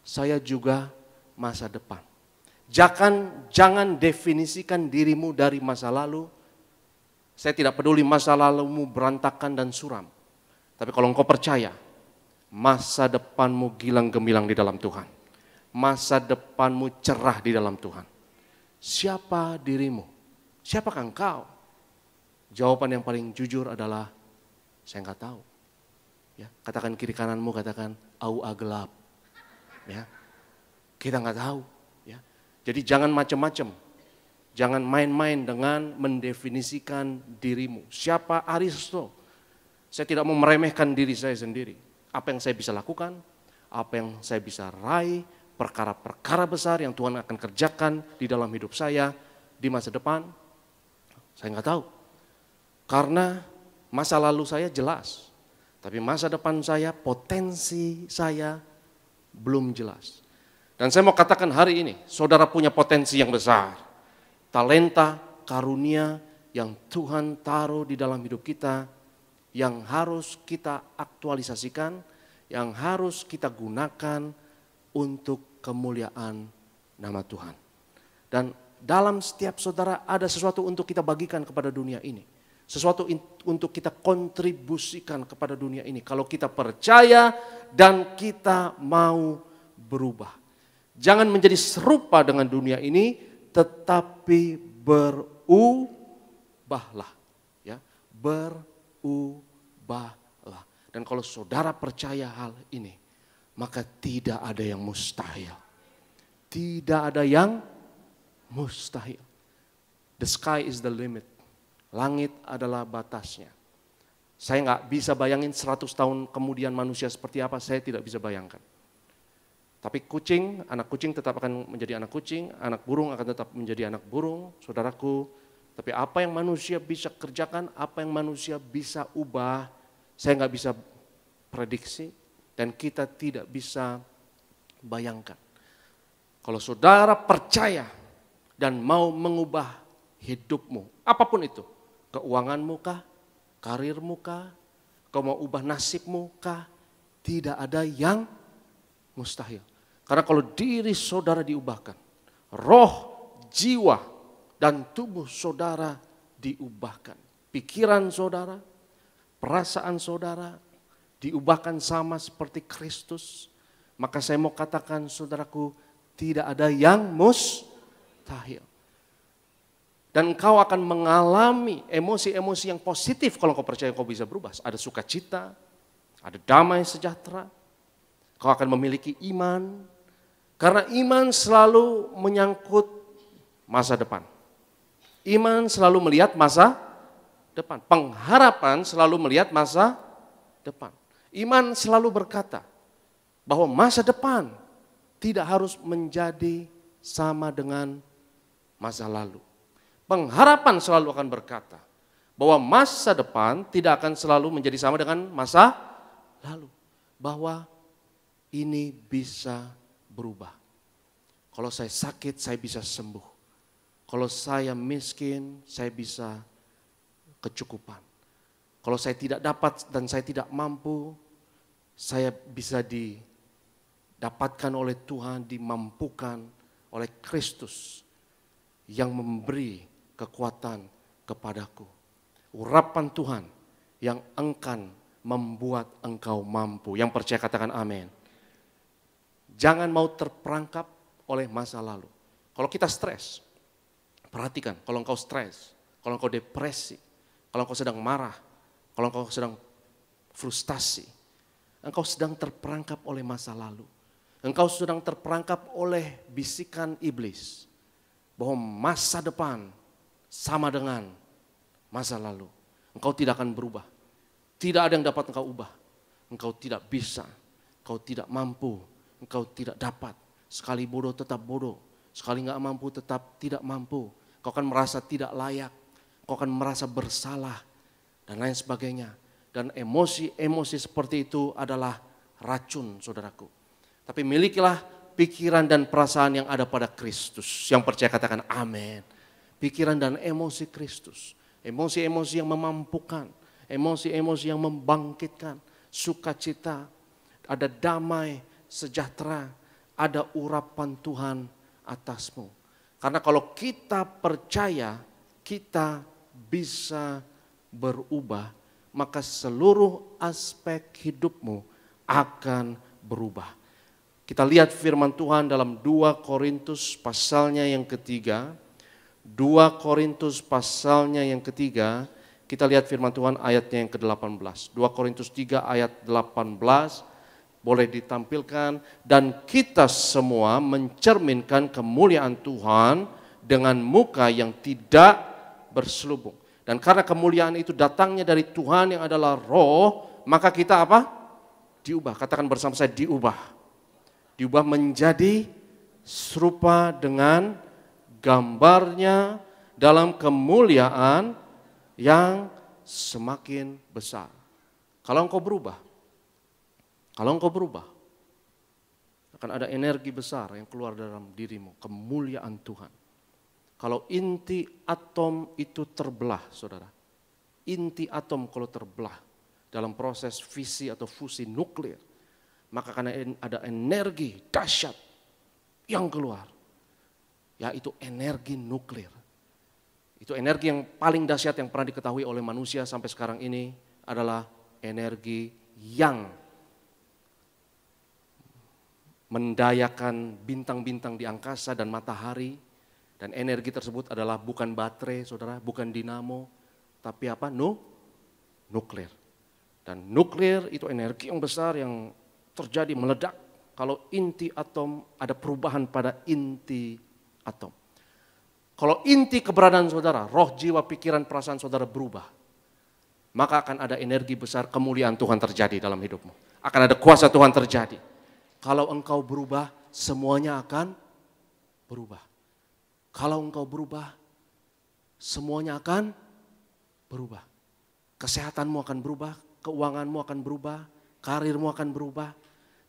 saya juga masa depan. Jangan definisikan dirimu dari masa lalu. Saya tidak peduli masa lalumu berantakan dan suram. Tapi kalau engkau percaya, masa depanmu gilang gemilang di dalam Tuhan. Masa depanmu cerah di dalam Tuhan. Siapa dirimu? Siapakah engkau? Jawaban yang paling jujur adalah, saya nggak tahu. Ya, katakan kiri kananmu, katakan au gelap. Ya, kita nggak tahu. Ya, jadi jangan macam-macam. Jangan main-main dengan mendefinisikan dirimu. Siapa Aristo? Saya tidak mau meremehkan diri saya sendiri. Apa yang saya bisa lakukan, apa yang saya bisa raih, perkara-perkara besar yang Tuhan akan kerjakan di dalam hidup saya di masa depan, saya nggak tahu. Karena masa lalu saya jelas, tapi masa depan saya, potensi saya belum jelas. Dan saya mau katakan hari ini, saudara punya potensi yang besar. Talenta, karunia yang Tuhan taruh di dalam hidup kita, yang harus kita aktualisasikan, yang harus kita gunakan untuk kemuliaan nama Tuhan. Dan dalam setiap saudara ada sesuatu untuk kita bagikan kepada dunia ini. Sesuatu untuk kita kontribusikan kepada dunia ini. Kalau kita percaya dan kita mau berubah. Jangan menjadi serupa dengan dunia ini, tetapi berubahlah. Ya, berubahlah. Dan kalau saudara percaya hal ini, maka tidak ada yang mustahil. Tidak ada yang mustahil. The sky is the limit. Langit adalah batasnya. Saya nggak bisa bayangin 100 tahun kemudian manusia seperti apa, saya tidak bisa bayangkan. Tapi kucing, anak kucing tetap akan menjadi anak kucing, anak burung akan tetap menjadi anak burung, saudaraku. Tapi apa yang manusia bisa kerjakan, apa yang manusia bisa ubah, saya nggak bisa prediksi dan kita tidak bisa bayangkan. Kalau saudara percaya dan mau mengubah hidupmu, apapun itu, keuanganmu kah, karirmu kah, kau mau ubah nasibmu kah, tidak ada yang mustahil. Karena kalau diri saudara diubahkan, roh, jiwa, dan tubuh saudara diubahkan. Pikiran saudara, perasaan saudara diubahkan sama seperti Kristus. Maka saya mau katakan saudaraku, tidak ada yang mustahil. Dan engkau akan mengalami emosi-emosi yang positif kalau engkau percaya engkau bisa berubah. Ada sukacita, ada damai sejahtera. Kau akan memiliki iman. Karena iman selalu menyangkut masa depan. Iman selalu melihat masa depan. Pengharapan selalu melihat masa depan. Iman selalu berkata bahwa masa depan tidak harus menjadi sama dengan masa lalu. Pengharapan selalu akan berkata bahwa masa depan tidak akan selalu menjadi sama dengan masa lalu. Bahwa ini bisa berubah. Kalau saya sakit, saya bisa sembuh. Kalau saya miskin, saya bisa kecukupan. Kalau saya tidak dapat dan saya tidak mampu, saya bisa didapatkan oleh Tuhan, dimampukan oleh Kristus yang memberi kekuatan kepadaku. Urapan Tuhan yang akan membuat engkau mampu. Yang percaya katakan amin. Jangan mau terperangkap oleh masa lalu. Kalau kita stres, perhatikan kalau engkau stres, kalau engkau depresi, kalau engkau sedang marah, kalau engkau sedang frustasi, engkau sedang terperangkap oleh masa lalu. Engkau sedang terperangkap oleh bisikan iblis bahwa masa depan sama dengan masa lalu. Engkau tidak akan berubah. Tidak ada yang dapat engkau ubah. Engkau tidak bisa, engkau tidak mampu, engkau tidak dapat. Sekali bodoh tetap bodoh, sekali nggak mampu tetap tidak mampu. Kau akan merasa tidak layak, kau akan merasa bersalah dan lain sebagainya. Dan emosi-emosi seperti itu adalah racun, saudaraku. Tapi milikilah pikiran dan perasaan yang ada pada Kristus. Yang percaya katakan amin. Pikiran dan emosi Kristus. Emosi-emosi yang memampukan. Emosi-emosi yang membangkitkan. Sukacita. Ada damai, sejahtera. Ada urapan Tuhan atasmu. Karena kalau kita percaya, kita bisa berubah. Maka seluruh aspek hidupmu akan berubah. Kita lihat firman Tuhan dalam 2 Korintus pasalnya yang ketiga. 2 Korintus pasalnya yang ketiga, kita lihat firman Tuhan ayatnya yang ke-18. 2 Korintus 3 ayat 18 boleh ditampilkan. Dan kita semua mencerminkan kemuliaan Tuhan dengan muka yang tidak berselubung. Dan karena kemuliaan itu datangnya dari Tuhan yang adalah roh, maka kita apa? Diubah. Katakan bersama saya, diubah. Diubah menjadi serupa dengan gambarnya dalam kemuliaan yang semakin besar. Kalau engkau berubah, akan ada energi besar yang keluar dalam dirimu, kemuliaan Tuhan. Kalau inti atom itu terbelah, saudara, inti atom kalau terbelah dalam proses fisi atau fusi nuklir, maka akan ada energi dahsyat yang keluar. Yaitu energi nuklir. Itu energi yang paling dahsyat yang pernah diketahui oleh manusia sampai sekarang ini adalah energi yang mendayakan bintang-bintang di angkasa dan matahari. Dan energi tersebut adalah bukan baterai, saudara, bukan dinamo, tapi apa? Nuklir. Dan nuklir itu energi yang besar yang terjadi meledak kalau inti atom ada perubahan pada inti atom. Kalau inti keberadaan saudara, roh, jiwa, pikiran, perasaan saudara berubah, maka akan ada energi besar kemuliaan Tuhan terjadi dalam hidupmu. Akan ada kuasa Tuhan terjadi. Kalau engkau berubah, semuanya akan berubah. Kalau engkau berubah, semuanya akan berubah. Kesehatanmu akan berubah, keuanganmu akan berubah, karirmu akan berubah.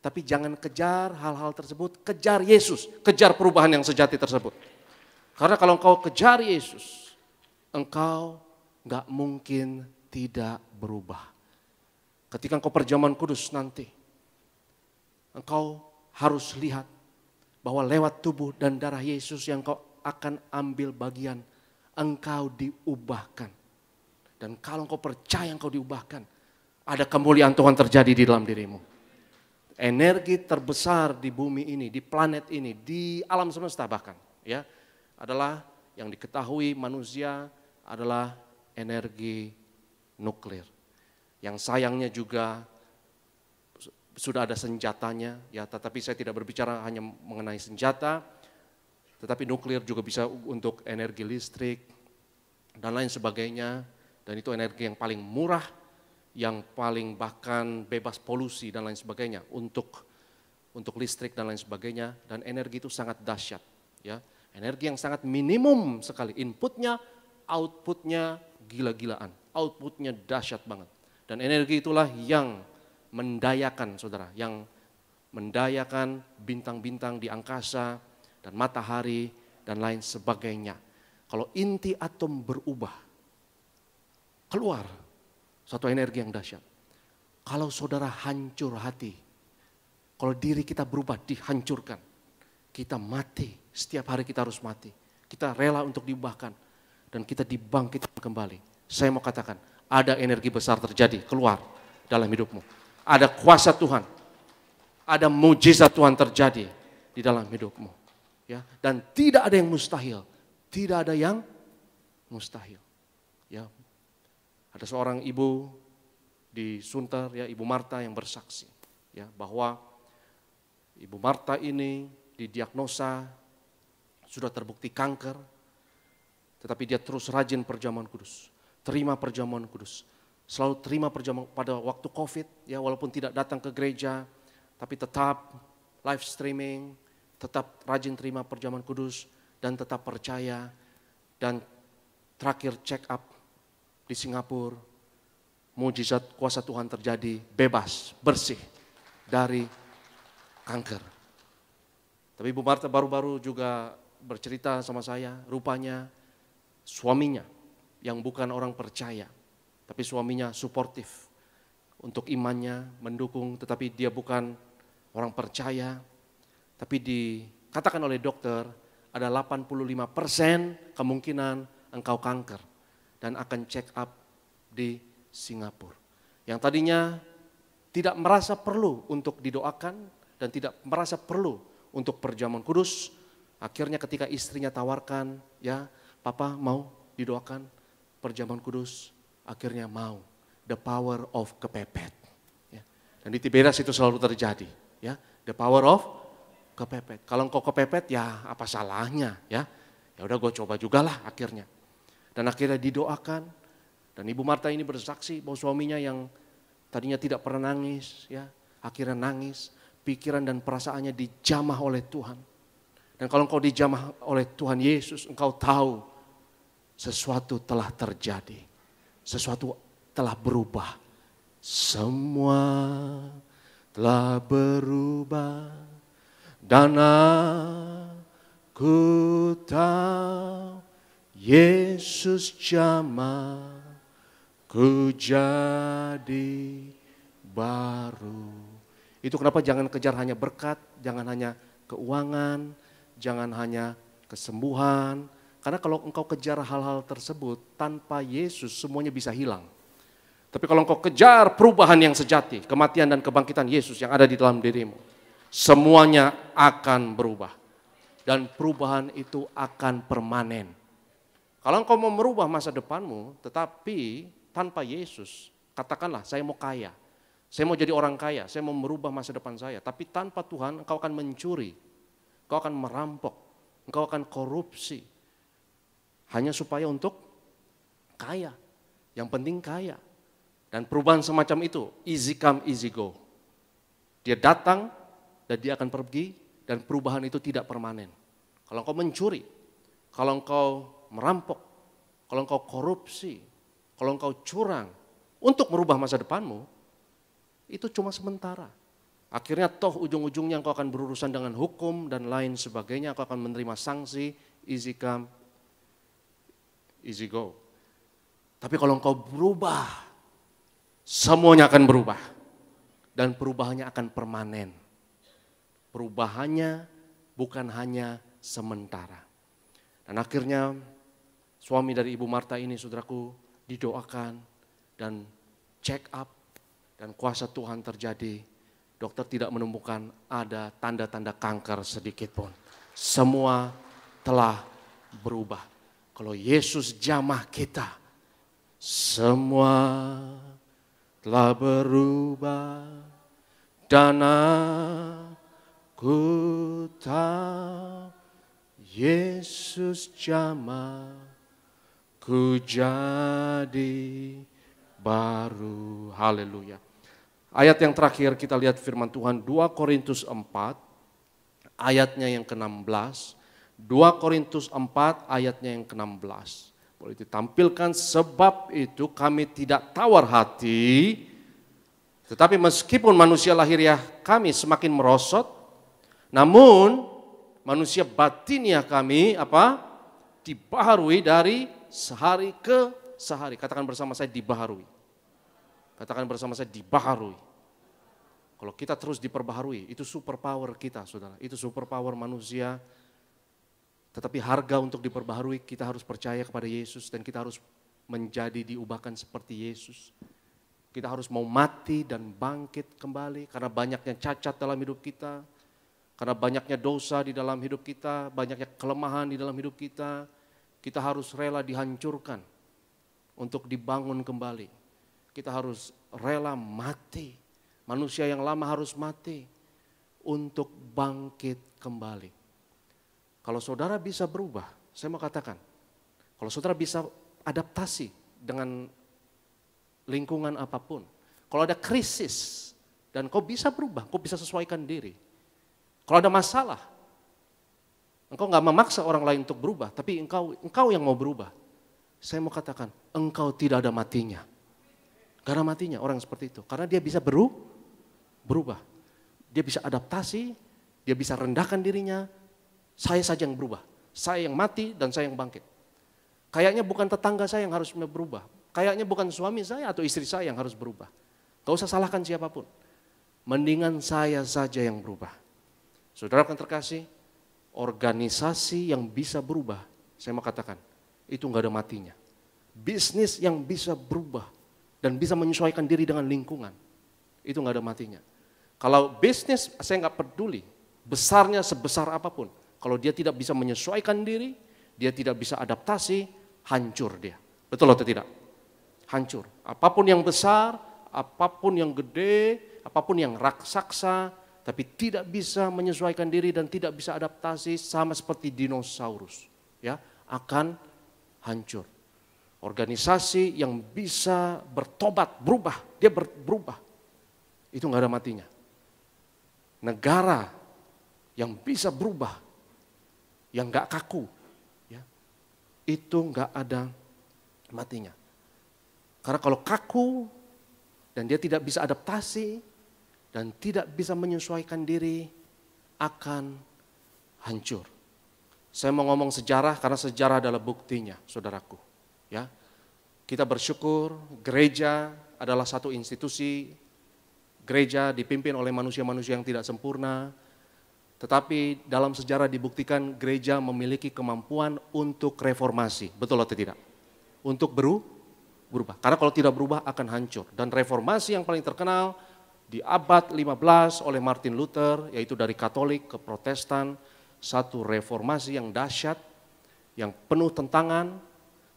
Tapi jangan kejar hal-hal tersebut, kejar Yesus, kejar perubahan yang sejati tersebut. Karena kalau engkau kejar Yesus, engkau gak mungkin tidak berubah. Ketika engkau perjamuan kudus nanti, engkau harus lihat bahwa lewat tubuh dan darah Yesus yang engkau akan ambil bagian, engkau diubahkan. Dan kalau engkau percaya engkau diubahkan, ada kemuliaan Tuhan terjadi di dalam dirimu. Energi terbesar di bumi ini, di planet ini, di alam semesta bahkan, ya, adalah yang diketahui manusia adalah energi nuklir. Yang sayangnya juga sudah ada senjatanya, ya, tetapi saya tidak berbicara hanya mengenai senjata, tetapi nuklir juga bisa untuk energi listrik dan lain sebagainya. Dan itu energi yang paling murah, yang paling bahkan bebas polusi dan lain sebagainya untuk listrik dan lain sebagainya. Dan energi itu sangat dahsyat, ya. Energi yang sangat minimum sekali inputnya, outputnya gila-gilaan, outputnya dahsyat banget. Dan energi itulah yang mendayakan saudara, yang mendayakan bintang-bintang di angkasa dan matahari dan lain sebagainya. Kalau inti atom berubah, keluar satu energi yang dahsyat. Kalau saudara hancur hati, kalau diri kita berubah, dihancurkan, kita mati, setiap hari kita harus mati. Kita rela untuk diubahkan dan kita dibangkitkan kembali. Saya mau katakan, ada energi besar terjadi keluar dalam hidupmu. Ada kuasa Tuhan, ada mujizat Tuhan terjadi di dalam hidupmu. Ya, dan tidak ada yang mustahil, tidak ada yang mustahil. Ya, ada seorang ibu di Sunter, ya, Ibu Marta yang bersaksi, ya, bahwa Ibu Marta ini didiagnosa sudah terbukti kanker, tetapi dia terus rajin perjamuan kudus, terima perjamuan kudus, selalu terima perjamuan pada waktu COVID, ya, walaupun tidak datang ke gereja, tapi tetap live streaming, tetap rajin terima perjamuan kudus, dan tetap percaya. Dan terakhir check up di Singapura, mujizat kuasa Tuhan terjadi, bebas, bersih dari kanker. Tapi Ibu Marta baru-baru juga bercerita sama saya, rupanya suaminya yang bukan orang percaya, tapi suaminya suportif untuk imannya, mendukung, tetapi dia bukan orang percaya, tapi dikatakan oleh dokter ada 85% kemungkinan engkau kanker dan akan check up di Singapura. Yang tadinya tidak merasa perlu untuk didoakan dan tidak merasa perlu untuk perjamuan kudus, akhirnya ketika istrinya tawarkan, ya, papa mau didoakan perjamuan kudus, akhirnya mau. The power of kepepet. Ya. Dan di Tiberias itu selalu terjadi, ya, the power of kepepet. Kalau engkau kepepet, ya apa salahnya, ya? Ya udah gue coba juga lah akhirnya. Dan akhirnya didoakan. Dan Ibu Marta ini bersaksi bahwa suaminya yang tadinya tidak pernah nangis, ya, akhirnya nangis. Pikiran dan perasaannya dijamah oleh Tuhan. Dan kalau engkau dijamah oleh Tuhan Yesus, engkau tahu sesuatu telah terjadi. Sesuatu telah berubah. Semua telah berubah. Dan aku tahu Yesus jamah ku jadi baru. Itu kenapa jangan kejar hanya berkat, jangan hanya keuangan, jangan hanya kesembuhan. Karena kalau engkau kejar hal-hal tersebut, tanpa Yesus semuanya bisa hilang. Tapi kalau engkau kejar perubahan yang sejati, kematian dan kebangkitan Yesus yang ada di dalam dirimu, semuanya akan berubah. Dan perubahan itu akan permanen. Kalau engkau mau merubah masa depanmu, tetapi tanpa Yesus, katakanlah saya mau kaya. Saya mau jadi orang kaya, saya mau merubah masa depan saya. Tapi tanpa Tuhan engkau akan mencuri, engkau akan merampok, engkau akan korupsi. Hanya supaya untuk kaya, yang penting kaya. Dan perubahan semacam itu, easy come, easy go. Dia datang dan dia akan pergi dan perubahan itu tidak permanen. Kalau engkau mencuri, kalau engkau merampok, kalau engkau korupsi, kalau engkau curang untuk merubah masa depanmu, itu cuma sementara. Akhirnya toh ujung-ujungnya engkau akan berurusan dengan hukum dan lain sebagainya. Engkau akan menerima sanksi, easy come, easy go. Tapi kalau engkau berubah, semuanya akan berubah. Dan perubahannya akan permanen. Perubahannya bukan hanya sementara. Dan akhirnya suami dari Ibu Marta ini, saudaraku, didoakan dan check up. Dan kuasa Tuhan terjadi, dokter tidak menemukan ada tanda-tanda kanker sedikit pun. Semua telah berubah. Kalau Yesus jamah kita, semua telah berubah dan aku tahu Yesus jamah ku jadi baru. Haleluya. Ayat yang terakhir kita lihat firman Tuhan 2 Korintus 4 ayatnya yang ke-16. 2 Korintus 4 ayatnya yang ke-16. Boleh ditampilkan, sebab itu kami tidak tawar hati, tetapi meskipun manusia lahiriah kami semakin merosot, namun manusia batiniah kami dibaharui dari sehari ke sehari. Katakan bersama saya, dibaharui. Katakan bersama saya, dibaharui. Kalau kita terus diperbaharui, itu super power kita, saudara. Itu super power manusia. Tetapi harga untuk diperbaharui, kita harus percaya kepada Yesus dan kita harus menjadi diubahkan seperti Yesus. Kita harus mau mati dan bangkit kembali karena banyaknya cacat dalam hidup kita, karena banyaknya dosa di dalam hidup kita, banyaknya kelemahan di dalam hidup kita. Kita harus rela dihancurkan untuk dibangun kembali. Kita harus rela mati. Manusia yang lama harus mati untuk bangkit kembali. Kalau saudara bisa berubah, saya mau katakan, kalau saudara bisa adaptasi dengan lingkungan apapun, kalau ada krisis dan kau bisa berubah, kau bisa sesuaikan diri. Kalau ada masalah, engkau nggak memaksa orang lain untuk berubah, tapi engkau yang mau berubah. Saya mau katakan, engkau tidak ada matinya. Gak ada matinya orang seperti itu, karena dia bisa berubah. Dia bisa adaptasi, dia bisa rendahkan dirinya. Saya saja yang berubah, saya yang mati dan saya yang bangkit. Kayaknya bukan tetangga saya yang harus berubah, kayaknya bukan suami saya atau istri saya yang harus berubah. Gak usah salahkan siapapun, mendingan saya saja yang berubah. Saudara yang terkasih, organisasi yang bisa berubah, saya mau katakan, itu gak ada matinya. Bisnis yang bisa berubah dan bisa menyesuaikan diri dengan lingkungan, itu gak ada matinya. Kalau bisnis, saya gak peduli, besarnya sebesar apapun, kalau dia tidak bisa menyesuaikan diri, dia tidak bisa adaptasi, hancur dia. Betul atau tidak? Hancur. Apapun yang besar, apapun yang gede, apapun yang raksasa, tapi tidak bisa menyesuaikan diri dan tidak bisa adaptasi, sama seperti dinosaurus, ya, akan hancur. Organisasi yang bisa bertobat, berubah, dia berubah, itu nggak ada matinya. Negara yang bisa berubah, yang nggak kaku, ya, itu nggak ada matinya. Karena kalau kaku dan dia tidak bisa adaptasi dan tidak bisa menyesuaikan diri, akan hancur. Saya mau ngomong sejarah karena sejarah adalah buktinya, saudaraku. Ya, kita bersyukur gereja adalah satu institusi. Gereja dipimpin oleh manusia-manusia yang tidak sempurna. Tetapi dalam sejarah dibuktikan gereja memiliki kemampuan untuk reformasi. Betul atau tidak? Untuk berubah. Karena kalau tidak berubah akan hancur. Dan reformasi yang paling terkenal di abad 15 oleh Martin Luther, yaitu dari Katolik ke Protestan, satu reformasi yang dahsyat, yang penuh tentangan,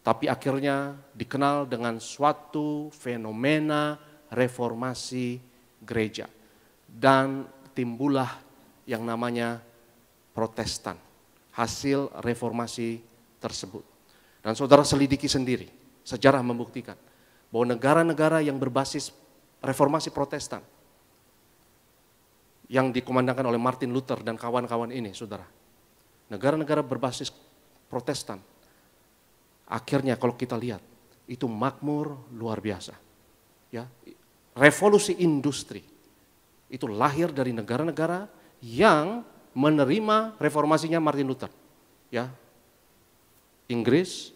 tapi akhirnya dikenal dengan suatu fenomena reformasi gereja. Dan timbullah yang namanya Protestan, hasil reformasi tersebut. Dan saudara selidiki sendiri, sejarah membuktikan bahwa negara-negara yang berbasis reformasi Protestan, yang dikumandangkan oleh Martin Luther dan kawan-kawan ini, saudara, negara-negara berbasis Protestan, akhirnya kalau kita lihat, itu makmur luar biasa. Ya, revolusi industri, itu lahir dari negara-negara yang menerima reformasinya Martin Luther, ya, Inggris,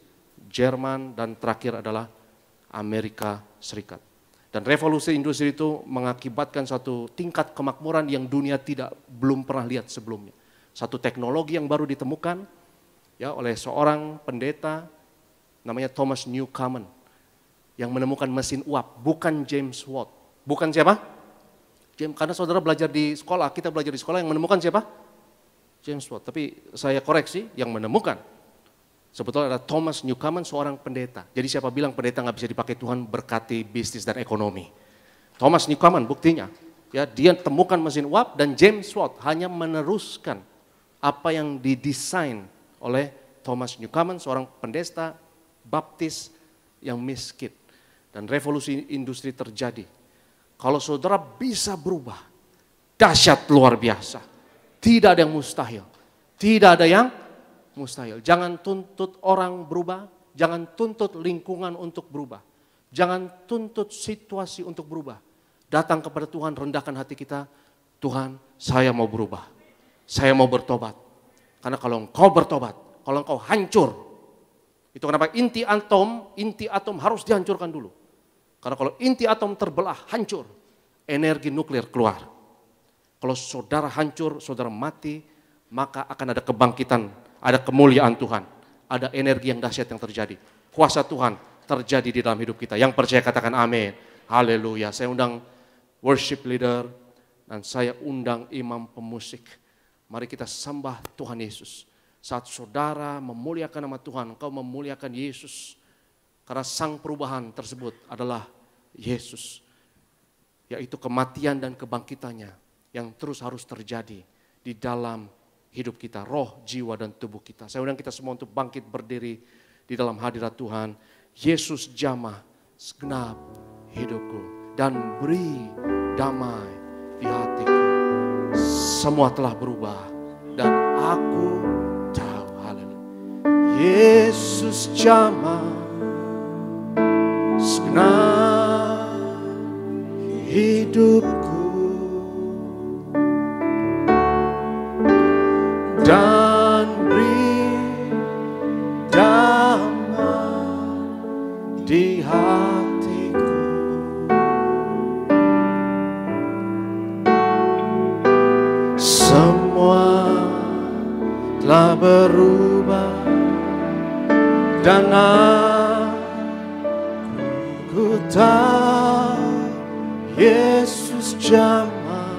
Jerman, dan terakhir adalah Amerika Serikat. Dan revolusi industri itu mengakibatkan satu tingkat kemakmuran yang dunia belum pernah lihat sebelumnya. Satu teknologi yang baru ditemukan, ya, oleh seorang pendeta namanya Thomas Newcomen yang menemukan mesin uap, bukan James Watt. Bukan siapa? Karena saudara belajar di sekolah, kita belajar di sekolah, yang menemukan siapa? James Watt. Tapi saya koreksi, yang menemukan Sebetulnya ada Thomas Newcomen, seorang pendeta. Jadi siapa bilang pendeta nggak bisa dipakai Tuhan berkati bisnis dan ekonomi? Thomas Newcomen buktinya. Ya, dia temukan mesin uap dan James Watt hanya meneruskan apa yang didesain oleh Thomas Newcomen, seorang pendeta baptis yang miskin. Dan revolusi industri terjadi. Kalau saudara bisa berubah, dahsyat luar biasa. Tidak ada yang mustahil. Tidak ada yang mustahil. Jangan tuntut orang berubah, jangan tuntut lingkungan untuk berubah. Jangan tuntut situasi untuk berubah. Datang kepada Tuhan, rendahkan hati kita. Tuhan, saya mau berubah. Saya mau bertobat. Karena kalau engkau bertobat, kalau engkau hancur, itu kenapa inti atom harus dihancurkan dulu. Karena kalau inti atom terbelah, hancur, energi nuklir keluar. Kalau saudara hancur, saudara mati, maka akan ada kebangkitan, ada kemuliaan Tuhan, ada energi yang dahsyat yang terjadi. Kuasa Tuhan terjadi di dalam hidup kita. Yang percaya katakan amin. Haleluya. Saya undang worship leader dan saya undang imam pemusik. Mari kita sembah Tuhan Yesus. Saat saudara memuliakan nama Tuhan, engkau memuliakan Yesus. Karena sang perubahan tersebut adalah Yesus. Yaitu kematian dan kebangkitannya yang terus harus terjadi di dalam hidup kita, roh, jiwa, dan tubuh kita. Saya undang kita semua untuk bangkit berdiri di dalam hadirat Tuhan. Yesus jamah segenap hidupku dan beri damai di hatiku. Semua telah berubah dan aku tahu. Haleluya. Yesus jamah segenap hidupku dan beri damai di hatiku. Semua telah berubah dan aku tahu Yesus jamah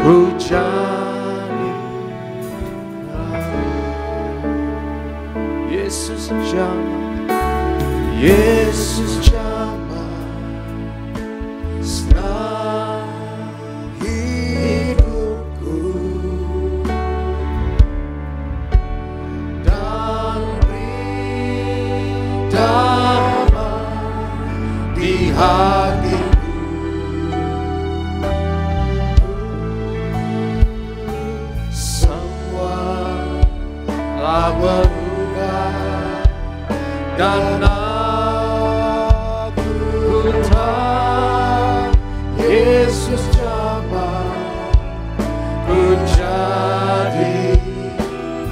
ku jadi baru. Yesus jamah, Yesus jamah setelah hidupku dan beri damai di hatiku. Semua telah berubah dan aku tahu Yesus jamah ku jadi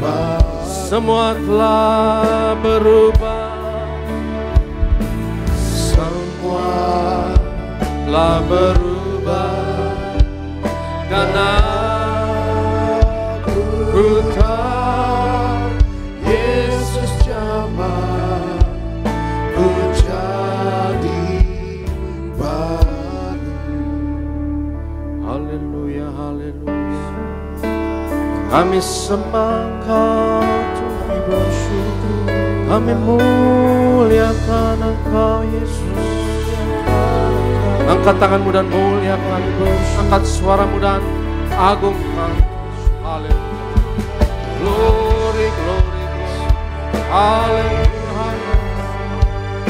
baru. Semua telah berubah, semua telah berubah dan aku tahu Yesus jamah ku jadi baru. Haleluya, haleluya. Kami sembah Engkau, Tuhan bersyukur. Kami muliakan Engkau Yesus. Angkat tanganmu dan muliakan, angkat suaramu dan agungkan. Haleluya. Glory, glory, glory. Haleluya.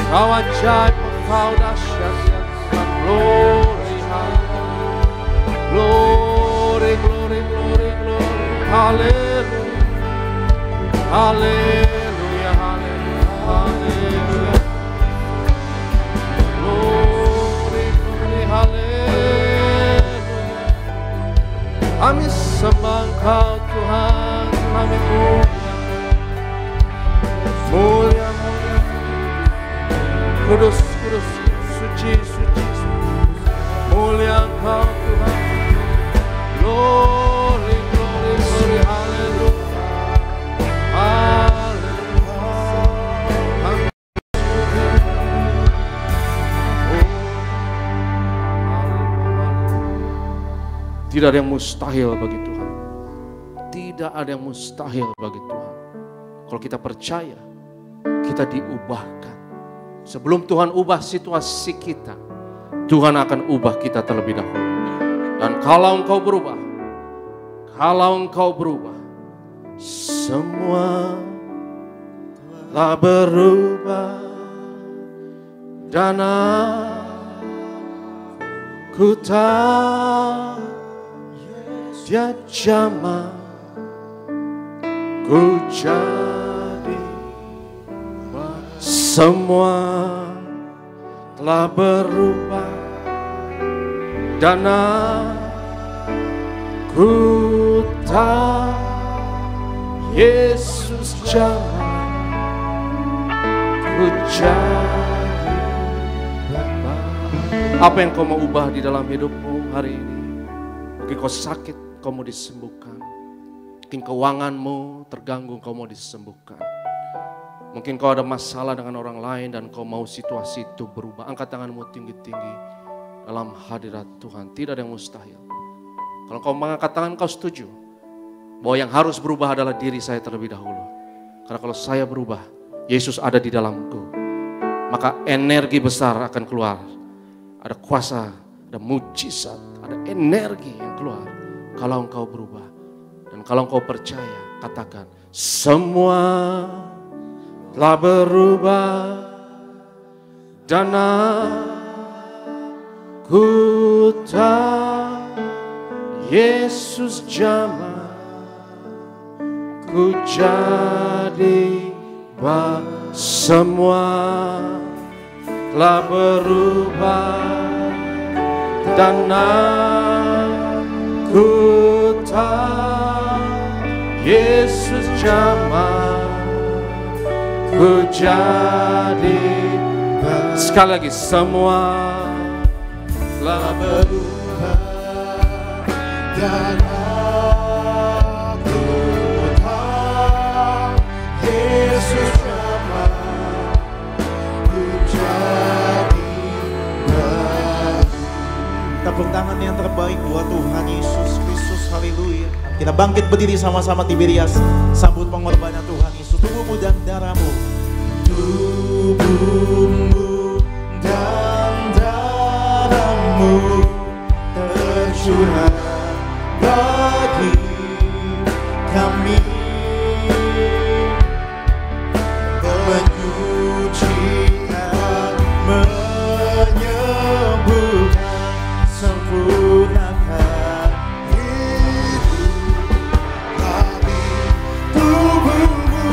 Kau ajaib, Kau dahsyat. Glory, haleluya. Glory, glory, glory, glory. Haleluya. Haleluya, haleluya, haleluya. Glory, glory, haleluya. Kami sembah Engkau Tuhan, kami mulia, mulia. Kudus, kudus, suci, suci, suci. Mulia Engkau Tuhan. Glory, glory, glory, haleluya. Haleluya. Tidak ada yang mustahil bagi Tuhan. Tidak ada yang mustahil bagi Tuhan. Kalau kita percaya, kita diubahkan. Sebelum Tuhan ubah situasi kita, Tuhan akan ubah kita terlebih dahulu. Dan kalau engkau berubah, semua telah berubah. Dan aku tak jamah, ku jadi semua telah berubah. Dan aku tak Yesus jamah, ku jadi. Apa yang kau mau ubah di dalam hidupmu hari ini? Mungkin kau sakit, kau mau disembuhkan. Mungkin keuanganmu terganggu, kau mau disembuhkan. Mungkin kau ada masalah dengan orang lain dan kau mau situasi itu berubah. Angkat tanganmu tinggi-tinggi dalam hadirat Tuhan. Tidak ada yang mustahil. Kalau kau mengangkat tangan, kau setuju bahwa yang harus berubah adalah diri saya terlebih dahulu. Karena kalau saya berubah, Yesus ada di dalamku. Maka energi besar akan keluar. Ada kuasa, ada mujizat, ada energi yang keluar kalau engkau berubah. Dan kalau engkau percaya, katakan, semua telah berubah. Dan aku tak Yesus jamah, ku jadi semua telah berubah. Dan aku tak Yesus jamah, ku jadi. Sekali lagi, semua telah berubah. Dan aku tak Yesus jamah, ku jadi. Tepuk tangan yang terbaik buat Tuhan Yesus Kristus, haleluya. Kita bangkit berdiri sama-sama Tiberias, sambut pengorbanan Tuhan Yesus. Tubuhmu dan darahmu, tubuhmu dan darahmu tercurah bagi kami, menyucikan, menyembuhkan, sempurnakan hidup kami. Tubuhmu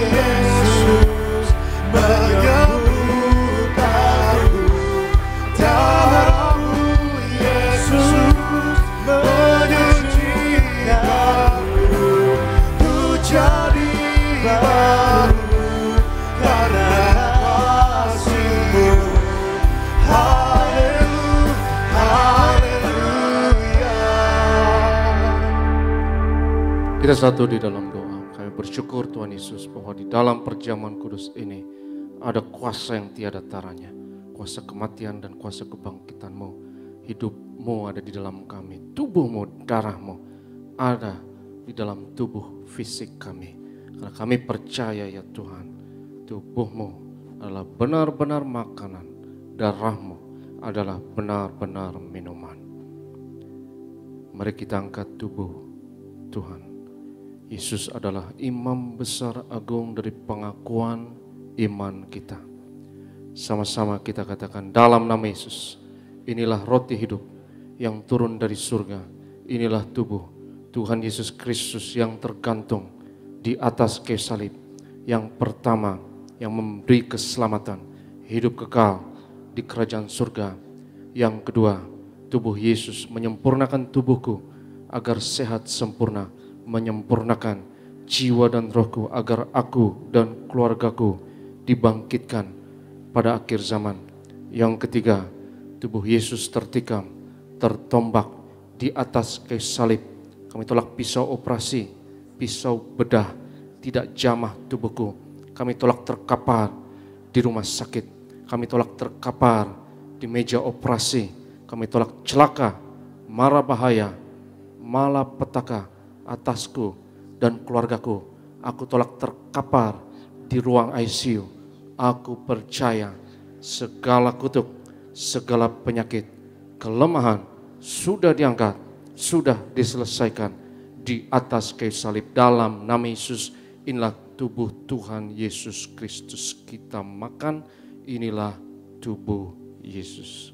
Yesus menyembuhkanku, darahmu Yesus menyucikanku, ku jadi baru karena kasih-Mu. Kita satu di dalam doa. Kami bersyukur Tuhan Yesus bahwa di dalam perjamuan kudus ini ada kuasa yang tiada taranya. Kuasa kematian dan kuasa kebangkitan-Mu. Hidup-Mu ada di dalam kami. Tubuh-Mu, darah-Mu ada di dalam tubuh fisik kami. Karena kami percaya ya Tuhan, tubuh-Mu adalah benar-benar makanan. Darah-Mu adalah benar-benar minuman. Mari kita angkat tubuh Tuhan. Yesus adalah imam besar agung dari pengakuan iman kita. Sama-sama kita katakan dalam nama Yesus, inilah roti hidup yang turun dari surga. Inilah tubuh Tuhan Yesus Kristus yang tergantung di atas kayu salib. Yang pertama yang memberi keselamatan, hidup kekal di kerajaan surga. Yang kedua, tubuh Yesus menyempurnakan tubuhku agar sehat sempurna, menyempurnakan jiwa dan rohku agar aku dan keluargaku dibangkitkan pada akhir zaman. Yang ketiga, tubuh Yesus tertikam, tertombak di atas kayu salib. Kami tolak pisau operasi, pisau bedah, tidak jamah tubuhku. Kami tolak terkapar di rumah sakit. Kami tolak terkapar di meja operasi. Kami tolak celaka, mara bahaya, malapetaka atasku dan keluargaku Aku tolak terkapar di ruang ICU. Aku percaya segala kutuk, segala penyakit, kelemahan sudah diangkat, sudah diselesaikan di atas kayu salib. Dalam nama Yesus, inilah tubuh Tuhan Yesus Kristus. Kita makan, inilah tubuh Yesus.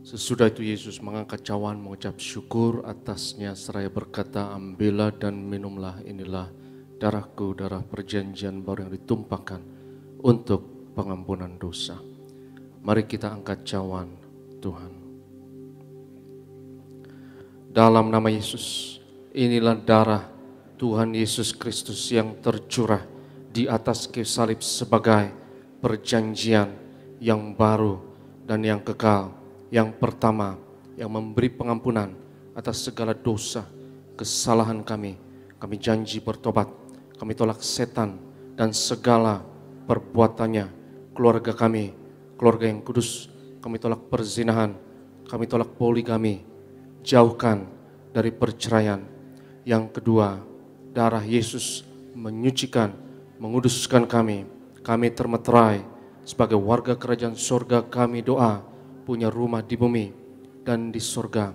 Sesudah itu Yesus mengangkat cawan, mengucap syukur atasnya seraya berkata, ambillah dan minumlah, inilah darahku, darah perjanjian baru yang ditumpahkan untuk pengampunan dosa. Mari kita angkat cawan Tuhan. Dalam nama Yesus, inilah darah Tuhan Yesus Kristus yang tercurah di atas kayu salib sebagai perjanjian yang baru dan yang kekal. Yang pertama, yang memberi pengampunan atas segala dosa, kesalahan kami. Kami janji bertobat, kami tolak setan dan segala perbuatannya. Keluarga kami, keluarga yang kudus, kami tolak perzinahan, kami tolak poligami, jauhkan dari perceraian. Yang kedua, darah Yesus menyucikan, menguduskan kami. Kami termeterai sebagai warga kerajaan surga. Kami doa punya rumah di bumi dan di surga.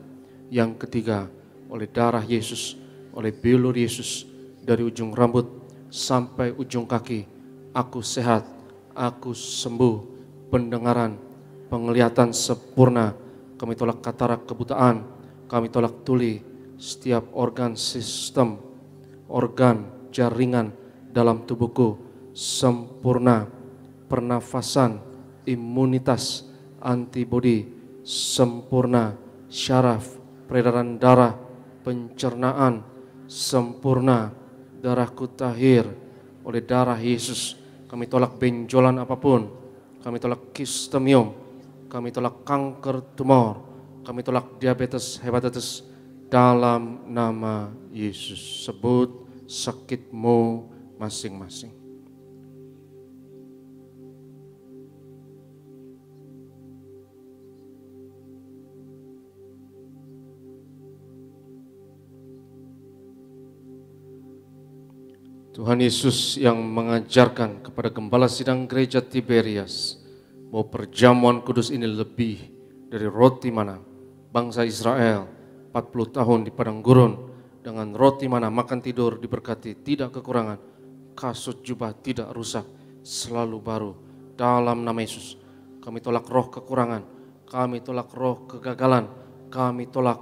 Yang ketiga, oleh darah Yesus, oleh bilur Yesus, dari ujung rambut sampai ujung kaki, aku sehat, aku sembuh, pendengaran, penglihatan sempurna. Kami tolak katarak, kebutaan, kami tolak tuli, setiap organ sistem, organ, jaringan dalam tubuhku sempurna, pernafasan, imunitas, antibodi sempurna, syaraf, peredaran darah, pencernaan sempurna. Darahku tahir oleh darah Yesus. Kami tolak benjolan apapun, kami tolak kistemium, kami tolak kanker tumor, kami tolak diabetes, hepatitis dalam nama Yesus. Sebut sakitmu masing-masing. Tuhan Yesus yang mengajarkan kepada gembala sidang gereja Tiberias bahwa perjamuan kudus ini lebih dari roti mana bangsa Israel 40 tahun di padang gurun dengan roti mana makan tidur diberkati, tidak kekurangan, kasut jubah tidak rusak, selalu baru. Dalam nama Yesus kami tolak roh kekurangan, kami tolak roh kegagalan, kami tolak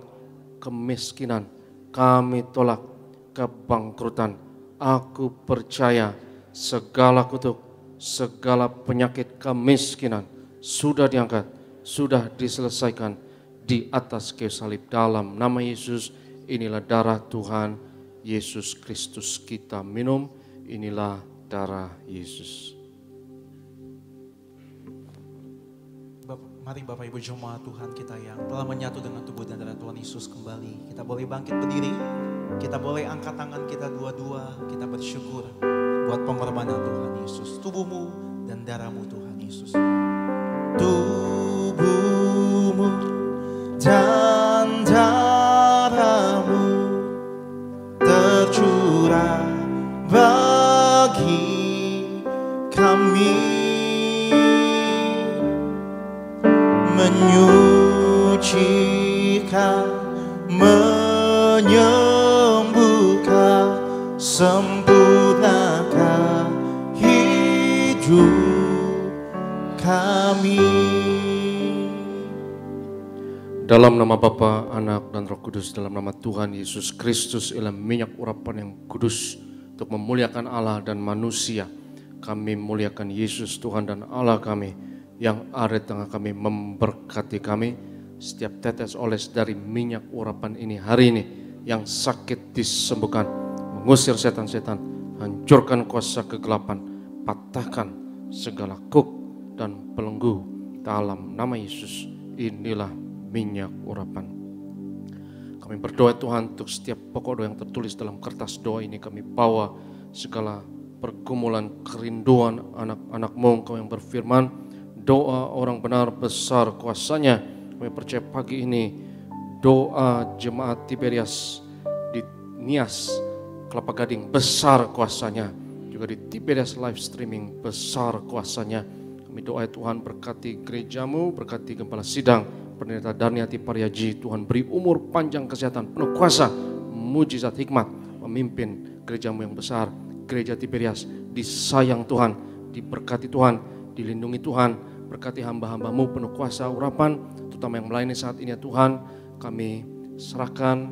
kemiskinan, kami tolak kebangkrutan. Aku percaya segala kutuk, segala penyakit kemiskinan sudah diangkat, sudah diselesaikan di atas kayu salib. Dalam nama Yesus, inilah darah Tuhan Yesus Kristus. Kita minum, inilah darah Yesus. Mari Bapak Ibu jemaat Tuhan kita yang telah menyatu dengan tubuh dan darah Tuhan Yesus kembali. Kita boleh bangkit berdiri, kita boleh angkat tangan kita dua-dua, kita bersyukur buat pengorbanan Tuhan Yesus. Tubuhmu dan darahmu Tuhan Yesus. Tubuhmu dan darahmu tercurah bagi kami, menyucikan, menyembuhkan, sempurnakan hidup kami. Dalam nama Bapa, Anak, dan Roh Kudus, dalam nama Tuhan Yesus Kristus, ialah minyak urapan yang kudus untuk memuliakan Allah dan manusia. Kami muliakan Yesus Tuhan dan Allah kami yang ada di tengah kami, memberkati kami. Setiap tetes oles dari minyak urapan ini hari ini, yang sakit disembuhkan, mengusir setan-setan, hancurkan kuasa kegelapan, patahkan segala kuk dan belenggu dalam nama Yesus. Inilah minyak urapan. Kami berdoa Tuhan untuk setiap pokok doa yang tertulis dalam kertas doa ini. Kami bawa segala pergumulan, kerinduan anak-anak-Mu, Engkau yang berfirman, doa orang benar besar kuasanya. Kami percaya pagi ini doa jemaat Tiberias di Nias, Kelapa Gading besar kuasanya. Juga di Tiberias live streaming besar kuasanya. Kami doa Tuhan berkati gerejamu, berkati Gembala Sidang, Pendeta Darniati Pariaji. Tuhan beri umur panjang, kesehatan, penuh kuasa, mujizat, hikmat, memimpin gerejamu yang besar. Gereja Tiberias disayang Tuhan, diberkati Tuhan, dilindungi Tuhan. Berkati hamba-hambamu penuh kuasa urapan, terutama yang melayani saat ini ya Tuhan. Kami serahkan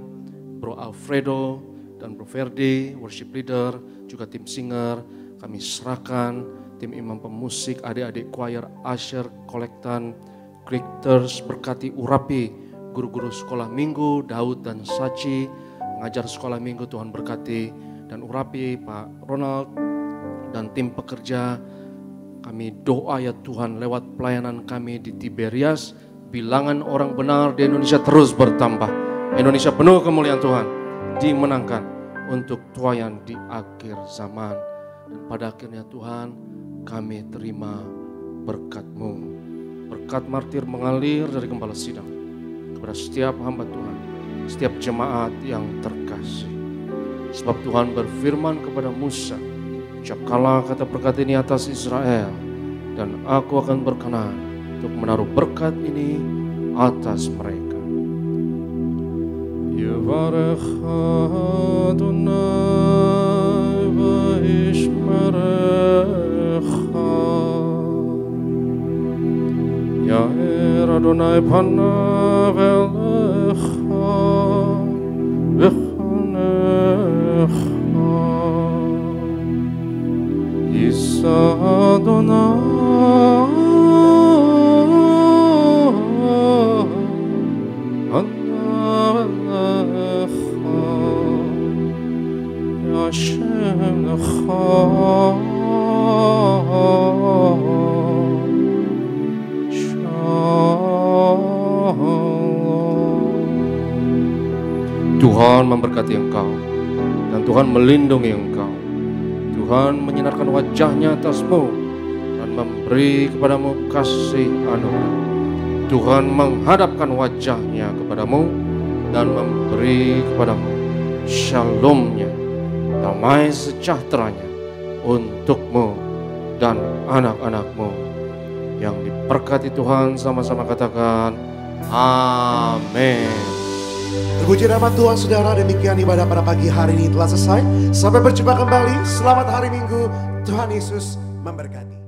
Bro Alfredo dan Bro Ferdi, worship leader, juga tim singer. Kami serahkan tim imam pemusik, adik-adik choir, usher, kolektan, Greeters. Berkati urapi guru-guru sekolah minggu, Daud dan Sachi, pengajar sekolah minggu. Tuhan berkati dan urapi Pak Ronald dan tim pekerja. Kami doa ya Tuhan lewat pelayanan kami di Tiberias, bilangan orang benar di Indonesia terus bertambah. Indonesia penuh kemuliaan Tuhan, dimenangkan untuk tuayan di akhir zaman. Dan pada akhirnya Tuhan, kami terima berkat-Mu. Berkat martir mengalir dari Gembala Sidang kepada setiap hamba Tuhan, setiap jemaat yang terkasih. Sebab Tuhan berfirman kepada Musa, ucapkanlah kata berkat ini atas Israel, dan aku akan berkenan untuk menaruh berkat ini atas mereka. Yevarech Adonai vayishmerecha, Yair Adonai panav elecha v'chanecha, Yisa Adonai Hashem lecha shalom. Tuhan memberkati engkau dan Tuhan melindungi engkau. Tuhan menyinarkan wajahnya atasmu dan memberi kepadamu kasih anugerah. Tuhan menghadapkan wajahnya kepadamu dan memberi kepadamu shalomnya, damai sejahteranya untukmu dan anak-anakmu. Yang diberkati Tuhan sama-sama katakan amin. Terpuji nama Tuhan saudara, demikian ibadah pada pagi hari ini telah selesai. Sampai berjumpa kembali, selamat hari Minggu, Tuhan Yesus memberkati.